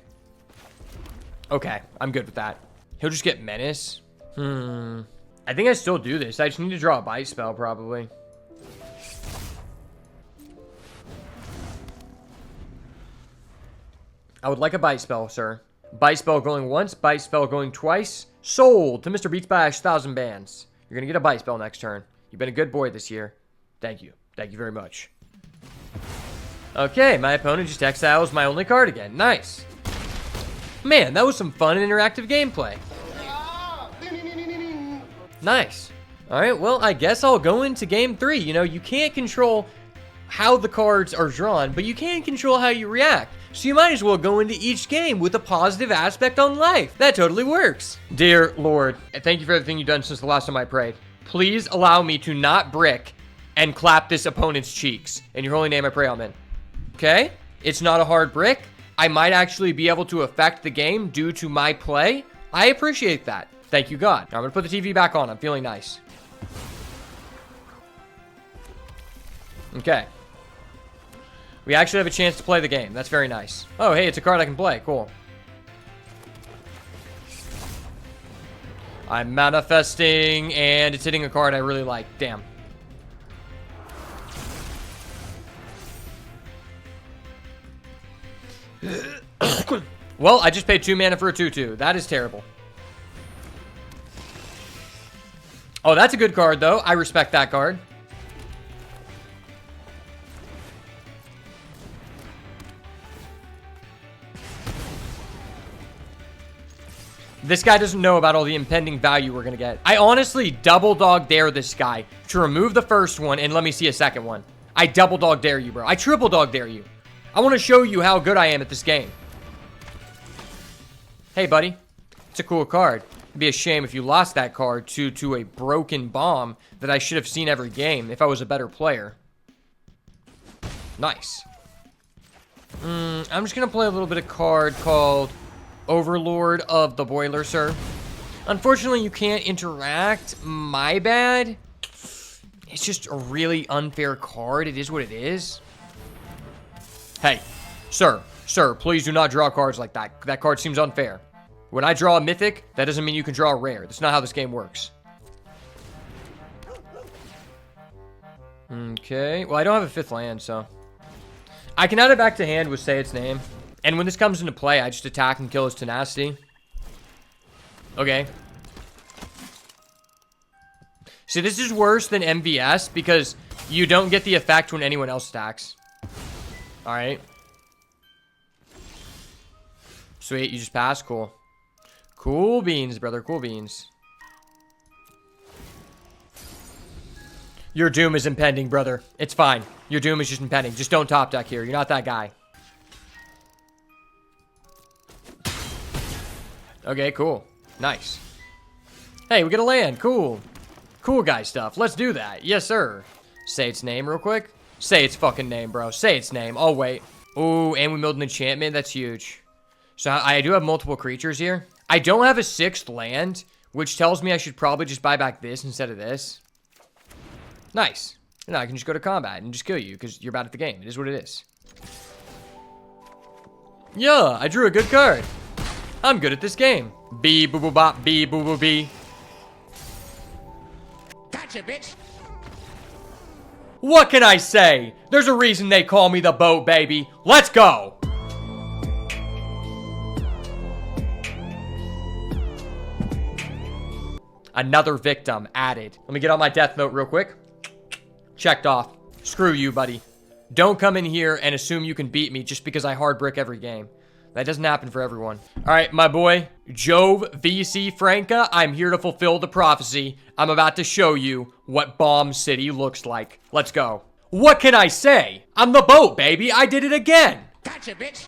Okay, I'm good with that. He'll just get Menace. I think I still do this. I just need to draw a Bite spell, probably. I would like a Bite spell, sir. Bite spell going once, Bite spell going twice. Sold to Mr. beatsbyash 1,000 bands. You're going to get a Bite spell next turn. You've been a good boy this year. Thank you. Thank you very much. Okay, my opponent just exiles my only card again. Nice. Man, that was some fun and interactive gameplay. Nice. Alright, well, I guess I'll go into game 3. You know, you can't control how the cards are drawn, but you can control how you react. So you might as well go into each game with a positive aspect on life. That totally works. Dear Lord, thank you for everything you've done since the last time I prayed. Please allow me to not brick and clap this opponent's cheeks. In your holy name I pray, amen. Okay? It's not a hard brick. I might actually be able to affect the game due to my play. I appreciate that. Thank you, God. Now I'm going to put the TV back on. I'm feeling nice. Okay. We actually have a chance to play the game. That's very nice. Oh, hey, it's a card I can play. Cool. I'm manifesting, and it's hitting a card I really like. Damn. Well, I just paid 2 mana for a 2/2. That is terrible. Oh, that's a good card, though. I respect that card. This guy doesn't know about all the impending value we're going to get. I honestly double dog dare this guy to remove the first one and let me see a second one. I double dog dare you, bro. I triple dog dare you. I want to show you how good I am at this game. Hey, buddy. It's a cool card. It'd be a shame if you lost that card to a broken bomb that I should have seen every game if I was a better player. Nice. I'm just going to play a little bit of card called Overlord of the Boiler, sir. Unfortunately, you can't interact. My bad. It's just a really unfair card. It is what it is. Hey, sir, please do not draw cards like that. That card seems unfair. When I draw a mythic, that doesn't mean you can draw a rare. That's not how this game works. Okay. Well, I don't have a fifth land, so I can add it back to hand with Say Its Name. And when this comes into play, I just attack and kill his tenacity. Okay. See, this is worse than MVS because you don't get the effect when anyone else attacks. Alright. Sweet, you just pass? Cool. Cool beans, brother. Cool beans. Your doom is impending, brother. It's fine. Your doom is just impending. Just don't top deck here. You're not that guy. Okay, cool. Nice. Hey, we get a land. Cool. Cool guy stuff. Let's do that. Yes, sir. Say its name real quick. Say its fucking name, bro. Say its name. I'll wait. Ooh, and we milled an enchantment. That's huge. So I do have multiple creatures here. I don't have a sixth land, which tells me I should probably just buy back this instead of this. Nice. Now I can just go to combat and just kill you because you're bad at the game. It is what it is. Yeah, I drew a good card. I'm good at this game. B boo boo bop, B boo boo B. Gotcha, bitch. What can I say? There's a reason they call me the boat, baby. Let's go. Another victim added. Let me get on my death note real quick. Checked off. Screw you, buddy. Don't come in here and assume you can beat me just because I hard brick every game. That doesn't happen for everyone. All right, my boy, Jove VC Franca, I'm here to fulfill the prophecy. I'm about to show you what Bomb City looks like. Let's go. What can I say? I'm the boat, baby. I did it again. Gotcha, bitch.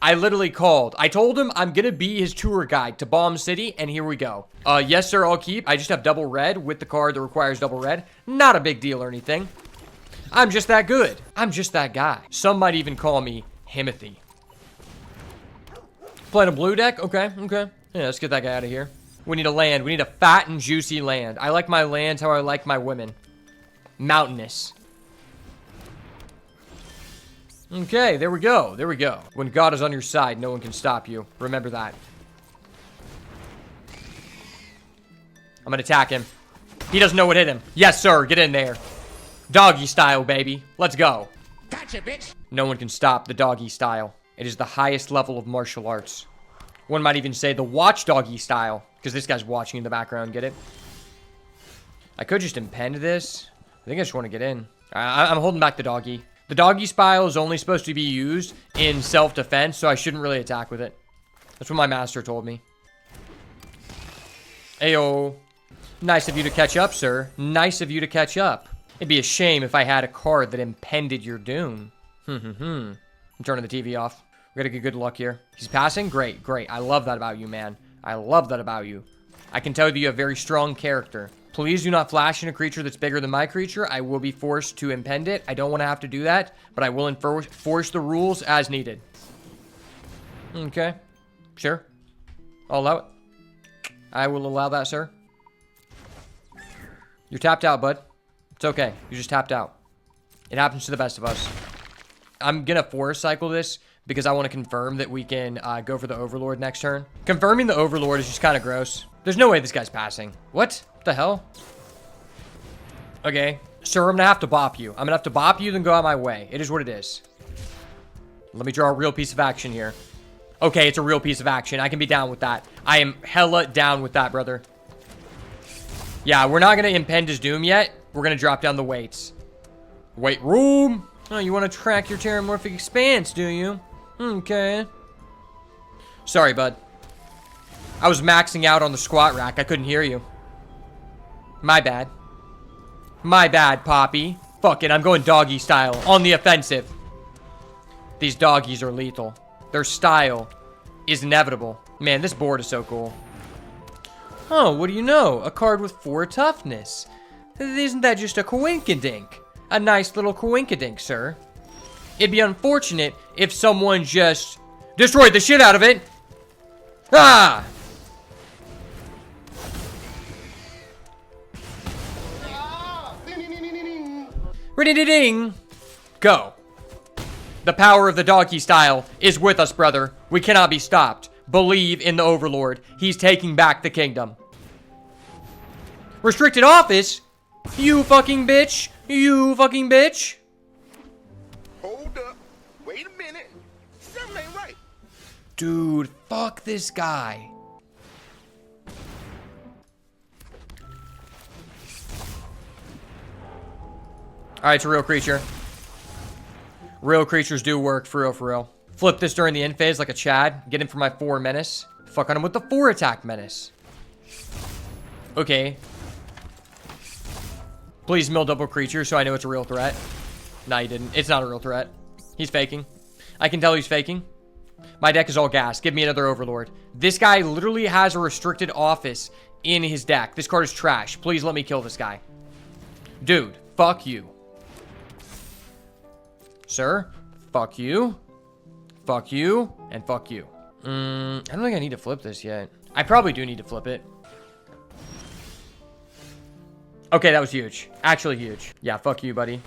I literally called. I told him I'm going to be his tour guide to Bomb City, and here we go. Yes, sir, I'll keep. I just have double red with the card that requires double red. Not a big deal or anything. I'm just that good. I'm just that guy. Some might even call me Himothy. Playing a blue deck? Okay, okay. Yeah, let's get that guy out of here. We need a land. We need a fat and juicy land. I like my lands how I like my women. Mountainous. Okay, there we go. There we go. When God is on your side, no one can stop you. Remember that. I'm gonna attack him. He doesn't know what hit him. Yes, sir. Get in there. Doggy style, baby. Let's go. Gotcha, bitch. No one can stop the doggy style. It is the highest level of martial arts. One might even say the watchdoggy style, because this guy's watching in the background, get it? I could just impend this. I think I just want to get in. I'm holding back the doggy. The doggy style is only supposed to be used in self-defense, so I shouldn't really attack with it. That's what my master told me. Ayo. Nice of you to catch up, sir. Nice of you to catch up. It'd be a shame if I had a card that impended your doom. I'm turning the TV off. We're gonna get good luck here. He's passing? Great, great. I love that about you, man. I love that about you. I can tell that you have very strong character. Please do not flash in a creature that's bigger than my creature. I will be forced to impend it. I don't want to have to do that, but I will enforce the rules as needed. Okay. Sure. I'll allow it. I will allow that, sir. You're tapped out, bud. It's okay. You just tapped out. It happens to the best of us. I'm going to force cycle this because I want to confirm that we can go for the Overlord next turn. Confirming the Overlord is just kind of gross. There's no way this guy's passing. What the hell? Okay. Sir, I'm going to have to bop you. I'm going to have to bop you, then go out my way. It is what it is. Let me draw a real piece of action here. Okay, it's a real piece of action. I can be down with that. I am hella down with that, brother. Yeah, we're not going to impend his doom yet. We're going to drop down the weights. Weight room. Oh, you want to track your terramorphic expanse, do you? Okay. Sorry, bud. I was maxing out on the squat rack. I couldn't hear you. My bad. My bad, Poppy. Fuck it, I'm going doggy style. On the offensive. These doggies are lethal. Their style is inevitable. Man, this board is so cool. Oh, what do you know? A card with 4 toughness. Isn't that just a coinkadink? A nice little coinkadink, sir. It'd be unfortunate if someone just destroyed the shit out of it. Ah! Ring-a-ding! Go. The power of the doggy style is with us, brother. We cannot be stopped. Believe in the Overlord. He's taking back the kingdom. Restricted office? You fucking bitch. You fucking bitch. Hold up. Wait a minute. Something ain't right. Dude, fuck this guy. Alright, it's a real creature. Real creatures do work, for real, for real. Flip this during the end phase like a Chad. Get him for my 4 menace. Fuck on him with the 4 attack menace. Okay. Please mill double creature so I know it's a real threat. Nah, he didn't. It's not a real threat. He's faking. I can tell he's faking. My deck is all gas. Give me another Overlord. This guy literally has a restricted office in his deck. This card is trash. Please let me kill this guy. Dude, fuck you. Sir, fuck you. Fuck you. And fuck you. I don't think I need to flip this yet. I probably do need to flip it. Okay, that was huge. Actually huge. Yeah, fuck you, buddy.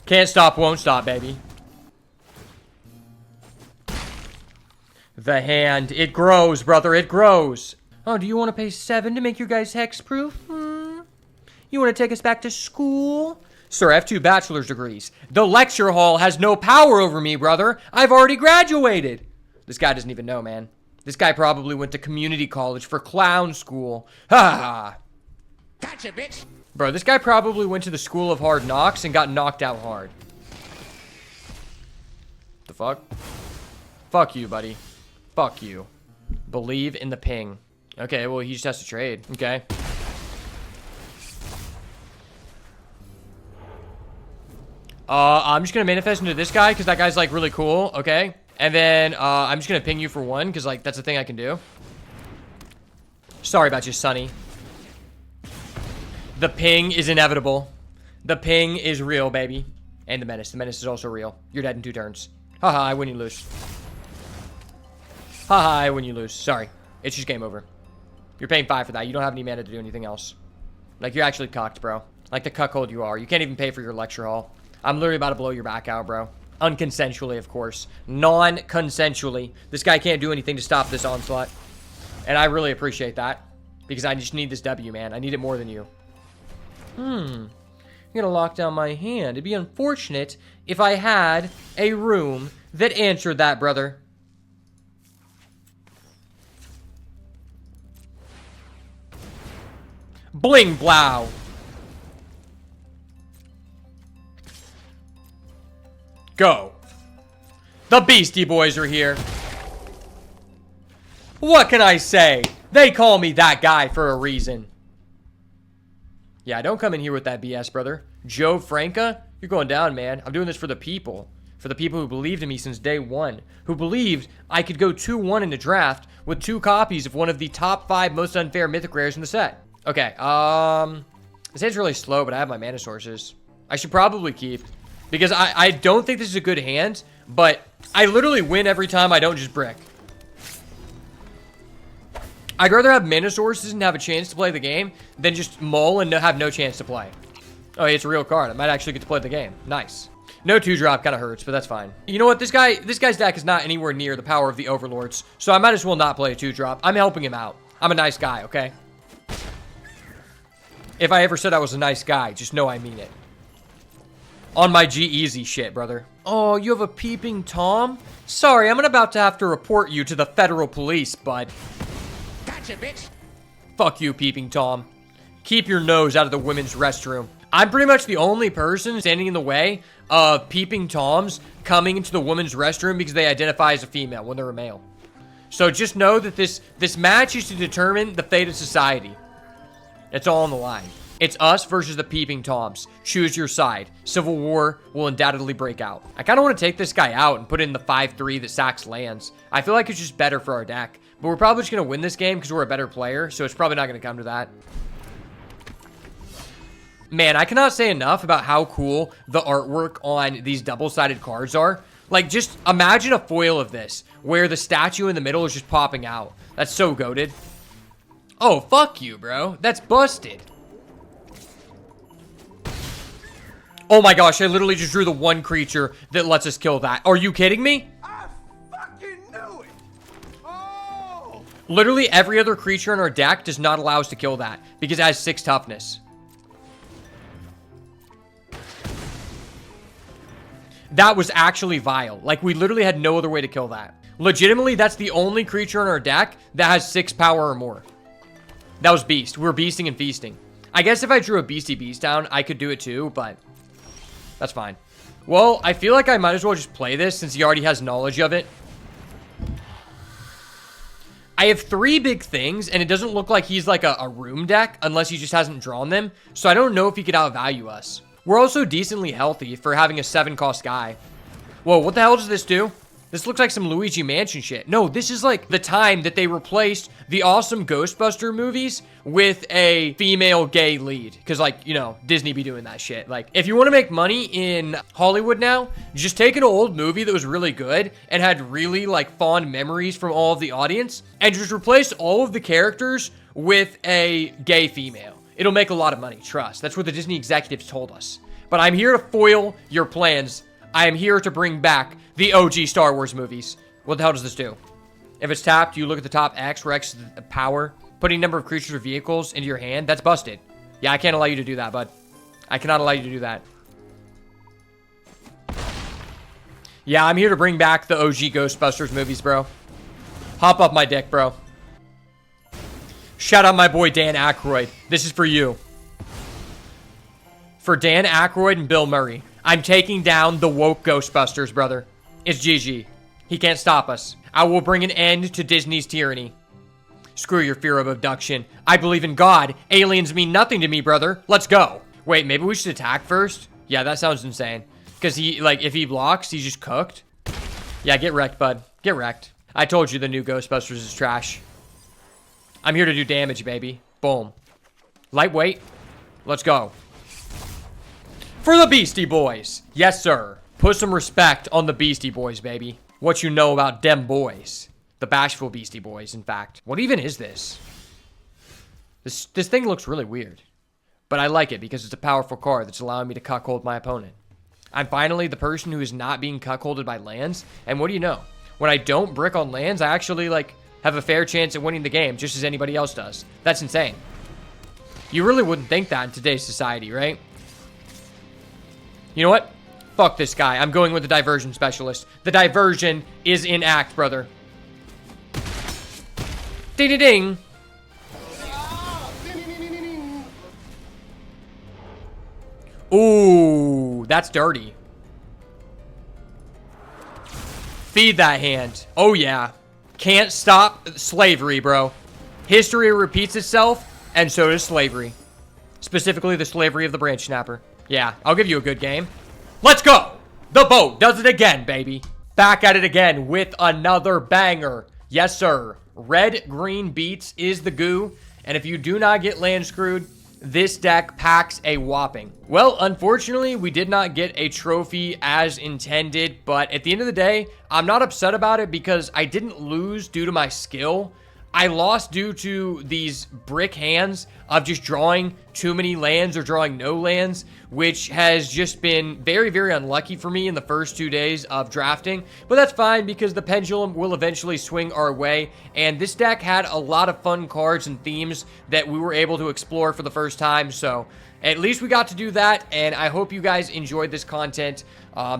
Can't stop, won't stop, baby. The hand. It grows, brother. It grows. Oh, do you want to pay 7 to make your guys hexproof? You want to take us back to school? Sir, I have 2 bachelor's degrees. The lecture hall has no power over me, brother. I've already graduated. This guy doesn't even know, man. This guy probably went to community college for clown school. Ha ha. Gotcha, bitch. Bro, this guy probably went to the school of hard knocks and got knocked out hard. The fuck? Fuck you, buddy. Fuck you. Believe in the ping. Okay, well, he just has to trade. Okay. I'm just gonna manifest into this guy because that guy's like really cool. Okay. And then I'm just gonna ping you for 1 because like that's a thing I can do. Sorry about you, Sonny. The ping is inevitable. The ping is real, baby. And the menace. The menace is also real. You're dead in 2 turns. Haha, I win, you lose. Haha, I win, you lose. Sorry. It's just game over. You're paying 5 for that. You don't have any mana to do anything else. Like, you're actually cocked, bro. Like the cuckold you are. You can't even pay for your lecture hall. I'm literally about to blow your back out, bro. Unconsensually, of course. Non-consensually. This guy can't do anything to stop this onslaught. And I really appreciate that. Because I just need this W, man. I need it more than you. I'm gonna lock down my hand. It'd be unfortunate if I had a room that answered that, brother. Bling blow. Go. The Beastie Boys are here. What can I say? They call me that guy for a reason. Yeah, don't come in here with that BS, brother. Joe Franca, you're going down, man. I'm doing this for the people. For the people who believed in me since day 1. Who believed I could go 2-1 in a draft with 2 copies of one of the top 5 most unfair mythic rares in the set. Okay, this hand's really slow, but I have my mana sources. I should probably keep. Because I don't think this is a good hand, but I literally win every time I don't just brick. I'd rather have mana sources and have a chance to play the game than just mull and have no chance to play. Oh, it's a real card. I might actually get to play the game. Nice. No 2-drop kind of hurts, but that's fine. You know what? This guy's deck is not anywhere near the power of the Overlords, so I might as well not play a 2-drop. I'm helping him out. I'm a nice guy, okay? If I ever said I was a nice guy, just know I mean it. On my G-Easy shit, brother. Oh, you have a peeping Tom? Sorry, I'm about to have to report you to the federal police, bud. Gotcha, bitch. Fuck you, peeping Tom. Keep your nose out of the women's restroom. I'm pretty much the only person standing in the way of peeping toms coming into the women's restroom because they identify as a female when they're a male. So just know that this match is to determine the fate of society. It's all on the line. It's us versus the peeping toms. Choose your side. Civil war will undoubtedly break out. I kind of want to take this guy out and put in the 5-3 that sacks lands. I feel like it's just better for our deck. But we're probably just going to win this game because we're a better player. So it's probably not going to come to that. Man, I cannot say enough about how cool the artwork on these double-sided cards are. Like, just imagine a foil of this where the statue in the middle is just popping out. That's so goated. Oh, fuck you, bro. That's busted. Oh my gosh, I literally just drew the one creature that lets us kill that. Are you kidding me? I fucking knew it. Oh! Literally every other creature in our deck does not allow us to kill that because it has 6 toughness. That was actually vile. Like, we literally had no other way to kill that. Legitimately, that's the only creature in our deck that has 6 power or more. That was beast. We were beasting and feasting. I guess if I drew a beastie beast down, I could do it too, but that's fine. Well, I feel like I might as well just play this since he already has knowledge of it. I have 3 big things, and it doesn't look like he's like a room deck unless he just hasn't drawn them. So I don't know if he could outvalue us. We're also decently healthy for having a 7-cost guy. Whoa, what the hell does this do? This looks like some Luigi Mansion shit. No, this is like the time that they replaced the awesome Ghostbuster movies with a female gay lead. Because, like, you know, Disney be doing that shit. Like, if you want to make money in Hollywood now, just take an old movie that was really good and had really, like, fond memories from all of the audience and just replace all of the characters with a gay female. It'll make a lot of money, trust. That's what the Disney executives told us. But I'm here to foil your plans. I am here to bring back the OG Star Wars movies. What the hell does this do? If it's tapped, you look at the top X, where X is the power. Putting number of creatures or vehicles into your hand, that's busted. Yeah, I can't allow you to do that, bud. I cannot allow you to do that. Yeah, I'm here to bring back the OG Ghostbusters movies, bro. Hop up my dick, bro. Shout out my boy Dan Aykroyd. This is for you. For Dan Aykroyd and Bill Murray. I'm taking down the woke Ghostbusters, brother. It's GG. He can't stop us. I will bring an end to Disney's tyranny. Screw your fear of abduction. I believe in God. Aliens mean nothing to me, brother. Let's go. Wait, maybe we should attack first? Yeah, that sounds insane. Because he, like, if he blocks, he's just cooked. Yeah, get wrecked, bud. Get wrecked. I told you the new Ghostbusters is trash. I'm here to do damage, baby. Boom. Lightweight. Let's go. For the Beastie Boys. Yes, sir. Put some respect on the Beastie Boys, baby. What you know about dem boys. The bashful Beastie Boys, in fact. What even is this? This thing looks really weird. But I like it because it's a powerful card that's allowing me to cuckold my opponent. I'm finally the person who is not being cuckolded by lands. And what do you know? When I don't brick on lands, I actually, like, have a fair chance at winning the game, just as anybody else does. That's insane. You really wouldn't think that in today's society, right? You know what? Fuck this guy. I'm going with the diversion specialist. The diversion is in act, brother. Ding-ding-ding. Ooh, that's dirty. Feed that hand. Oh, yeah. Can't stop slavery, bro. History repeats itself, and so does slavery. Specifically, the slavery of the branch snapper. Yeah, I'll give you a good game. Let's go! The boat does it again, baby. Back at it again with another banger. Yes, sir. Red-green beats is the goo, and if you do not get land screwed, this deck packs a whopping. Well, unfortunately, we did not get a trophy as intended, but at the end of the day, I'm not upset about it because I didn't lose due to my skill. I lost due to these brick hands of just drawing too many lands or drawing no lands, which has just been very, very unlucky for me in the first 2 days of drafting. But that's fine because the pendulum will eventually swing our way. And this deck had a lot of fun cards and themes that we were able to explore for the first time. So at least we got to do that, and I hope you guys enjoyed this content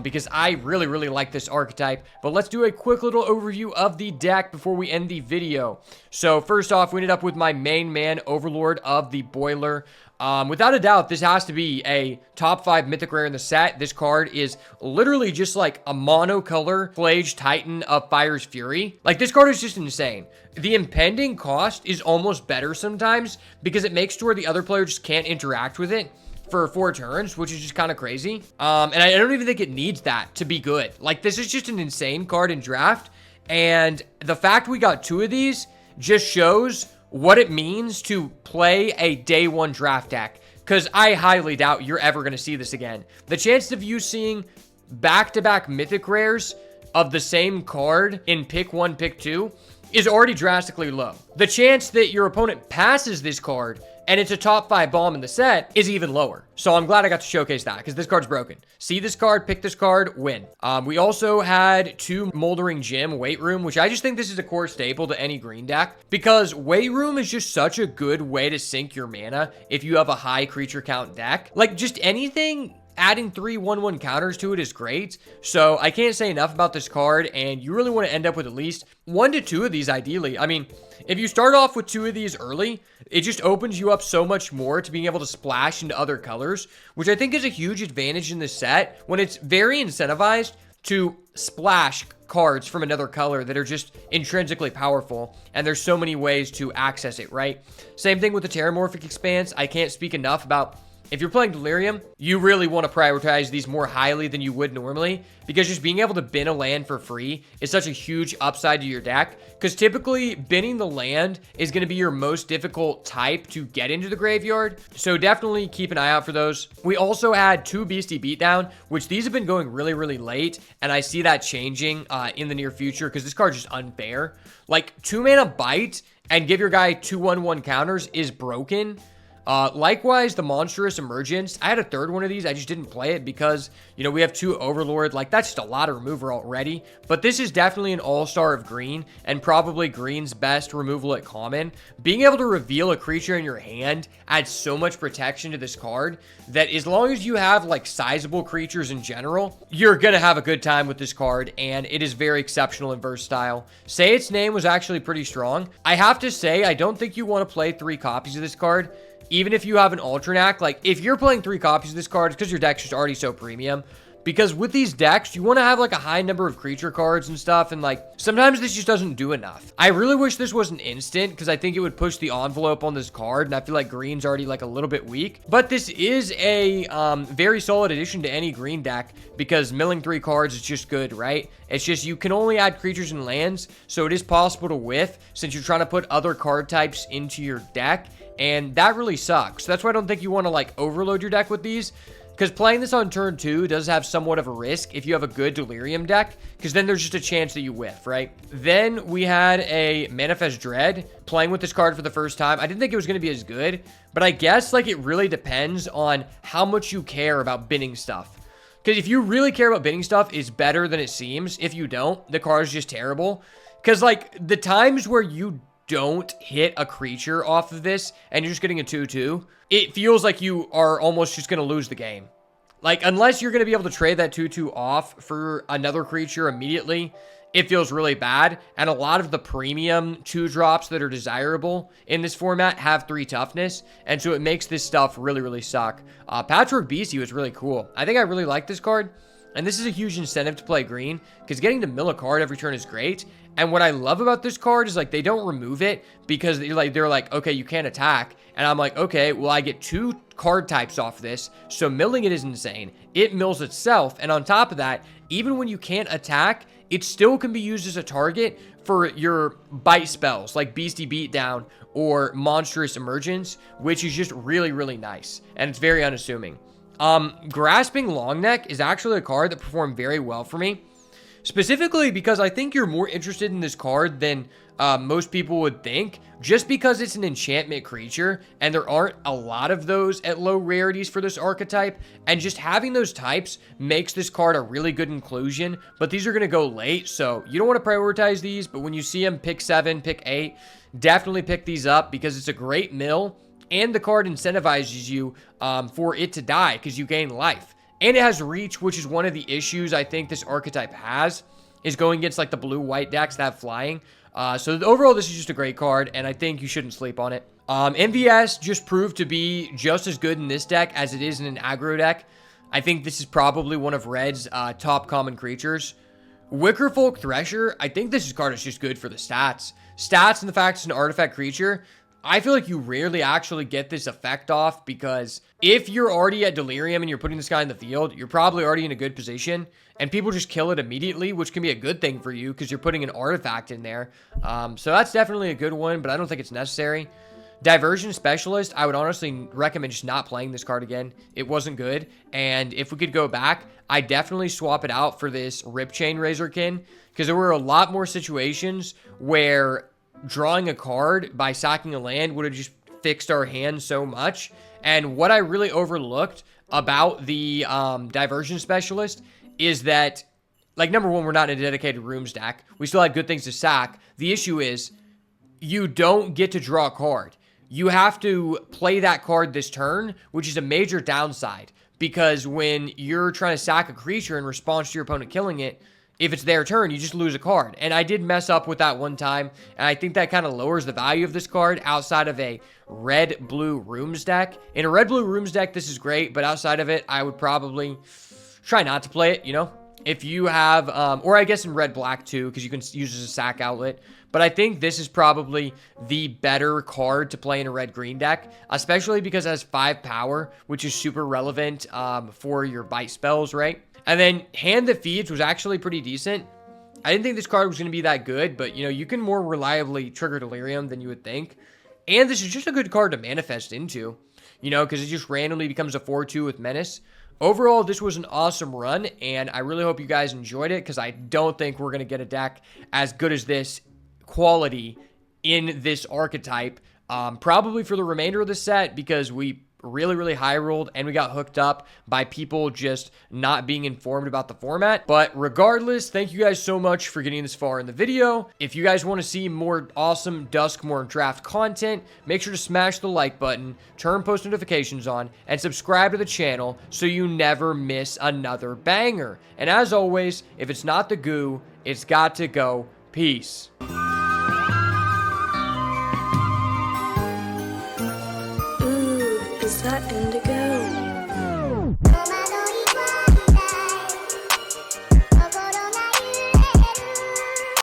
because I really, really like this archetype. But let's do a quick little overview of the deck before we end the video. So first off, we ended up with my main man, Overlord of the Boiler. Without a doubt, this has to be a top 5 mythic rare in the set. This card is literally just like a monocolor Flage Titan of Fire's Fury. Like, this card is just insane. The impending cost is almost better sometimes because it makes to where the other player just can't interact with it for 4 turns, which is just kind of crazy. And I don't even think it needs that to be good. Like, this is just an insane card in draft. And the fact we got 2 of these just shows what it means to play a day 1 draft deck, because I highly doubt you're ever going to see this again. The chance of you seeing back-to-back mythic rares of the same card in pick 1, pick 2 is already drastically low. The chance that your opponent passes this card and it's a top 5 bomb in the set is even lower. So I'm glad I got to showcase that because this card's broken. See this card, pick this card, win. We also had 2 Moldering Gym Weight Room, which I just think this is a core staple to any green deck because Weight Room is just such a good way to sink your mana if you have a high creature count deck. Like, just anything adding 3 1/1 counters to it is great. So I can't say enough about this card, and you really want to end up with at least 1 to 2 of these ideally. I mean, if you start off with 2 of these early, it just opens you up so much more to being able to splash into other colors, which I think is a huge advantage in this set when it's very incentivized to splash cards from another color that are just intrinsically powerful, and there's so many ways to access it, right? Same thing with the Terramorphic Expanse. I can't speak enough about, if you're playing Delirium, you really want to prioritize these more highly than you would normally, because just being able to bin a land for free is such a huge upside to your deck, because typically binning the land is going to be your most difficult type to get into the graveyard, so definitely keep an eye out for those. We also had 2 Beastie Beatdown, which these have been going really, really late, and I see that changing in the near future, because this card's just unfair. Like, 2 mana Bite and give your guy 2 1/1 counters is broken. Likewise, the Monstrous Emergence. I had a 3rd one of these. I just didn't play it because, you know, we have 2 Overlord. Like, that's just a lot of removal already. But this is definitely an all-star of green and probably green's best removal at common. Being able to reveal a creature in your hand adds so much protection to this card that as long as you have, like, sizable creatures in general, you're going to have a good time with this card, and it is very exceptional and versatile. Say its name was actually pretty strong. I have to say, I don't think you want to play 3 copies of this card. Even if you have an Ultranac, like, if you're playing 3 copies of this card, it's because your deck's just already so premium. Because with these decks, you want to have, like, a high number of creature cards and stuff, and, like, sometimes this just doesn't do enough. I really wish this was an instant, because I think it would push the envelope on this card, and I feel like green's already, like, a little bit weak. But this is a very solid addition to any green deck, because milling 3 cards is just good, right? It's just you can only add creatures and lands, so it is possible to whiff, since you're trying to put other card types into your deck, and that really sucks. So that's why I don't think you want to, like, overload your deck with these, because playing this on turn 2 does have somewhat of a risk if you have a good Delirium deck, because then there's just a chance that you whiff, right? Then we had a Manifest Dread, playing with this card for the first time. I didn't think it was going to be as good, but I guess, like, it really depends on how much you care about binning stuff. Because if you really care about binning stuff, it's better than it seems. If you don't, the card is just terrible. Because, like, the times where you don't hit a creature off of this and you're just getting a 2/2, it feels like you are almost just going to lose the game. Like, unless you're going to be able to trade that 2/2 off for another creature immediately, it feels really bad. And a lot of the premium 2-drops that are desirable in this format have 3 toughness, and so it makes this stuff really, really suck. Patchwork Beastie was really cool. I think I really like this card, and this is a huge incentive to play green, because getting to mill a card every turn is great. And what I love about this card is, like, they don't remove it because they're like, okay, you can't attack. And I'm like, okay, well, I get 2 card types off this, so milling it is insane. It mills itself, and on top of that, even when you can't attack, it still can be used as a target for your bite spells, like Beastie Beatdown or Monstrous Emergence, which is just really, really nice, and it's very unassuming. Grasping Longneck is actually a card that performed very well for me. Specifically because I think you're more interested in this card than most people would think, just because it's an enchantment creature, and there aren't a lot of those at low rarities for this archetype, and just having those types makes this card a really good inclusion, but these are going to go late, so you don't want to prioritize these, but when you see them pick 7, pick 8, definitely pick these up, because it's a great mill, and the card incentivizes you for it to die, because you gain life. And it has reach, which is one of the issues I think this archetype has, is going against, like, the blue-white decks that have flying. So overall, this is just a great card, and I think you shouldn't sleep on it. MVS just proved to be just as good in this deck as it is in an aggro deck. I think this is probably one of Red's top common creatures. Wickerfolk Thresher, I think this card is just good for the stats. Stats and the fact it's an artifact creature. I feel like you rarely actually get this effect off because if you're already at Delirium and you're putting this guy in the field, you're probably already in a good position and people just kill it immediately, which can be a good thing for you because you're putting an artifact in there. So that's definitely a good one, but I don't think it's necessary. Diversion Specialist, I would honestly recommend just not playing this card again. It wasn't good, and if we could go back, I definitely swap it out for this Ripchain Razorkin because there were a lot more situations where drawing a card by sacking a land would have just fixed our hand so much. And what I really overlooked about the Diversion Specialist is that, like, number one, we're not in a dedicated rooms deck. We still had good things to sack. The issue is you don't get to draw a card. You have to play that card this turn, which is a major downside because when you're trying to sack a creature in response to your opponent killing it, if it's their turn, you just lose a card. And I did mess up with that one time, and I think that kind of lowers the value of this card outside of a red-blue rooms deck. In a red-blue rooms deck, this is great, but outside of it, I would probably try not to play it, you know? If you have, or I guess in red-black too, because you can use it as a sack outlet. But I think this is probably the better card to play in a red-green deck, especially because it has 5 power, which is super relevant for your bite spells, right? And then Hand That Feeds was actually pretty decent. I didn't think this card was going to be that good, but, you know, you can more reliably trigger Delirium than you would think. And this is just a good card to manifest into, you know, because it just randomly becomes a 4-2 with Menace. Overall, this was an awesome run, and I really hope you guys enjoyed it, because I don't think we're going to get a deck as good as this quality in this archetype, probably for the remainder of the set, because we really high rolled and we got hooked up by people just not being informed about the format. But regardless, thank you guys so much for getting this far in the video. If you guys want to see more awesome Duskmourn draft content, make sure to smash the like button, turn post notifications on, and subscribe to the channel so you never miss another banger. And as always, if it's not the goo, it's got to go. Peace. Is that indigo?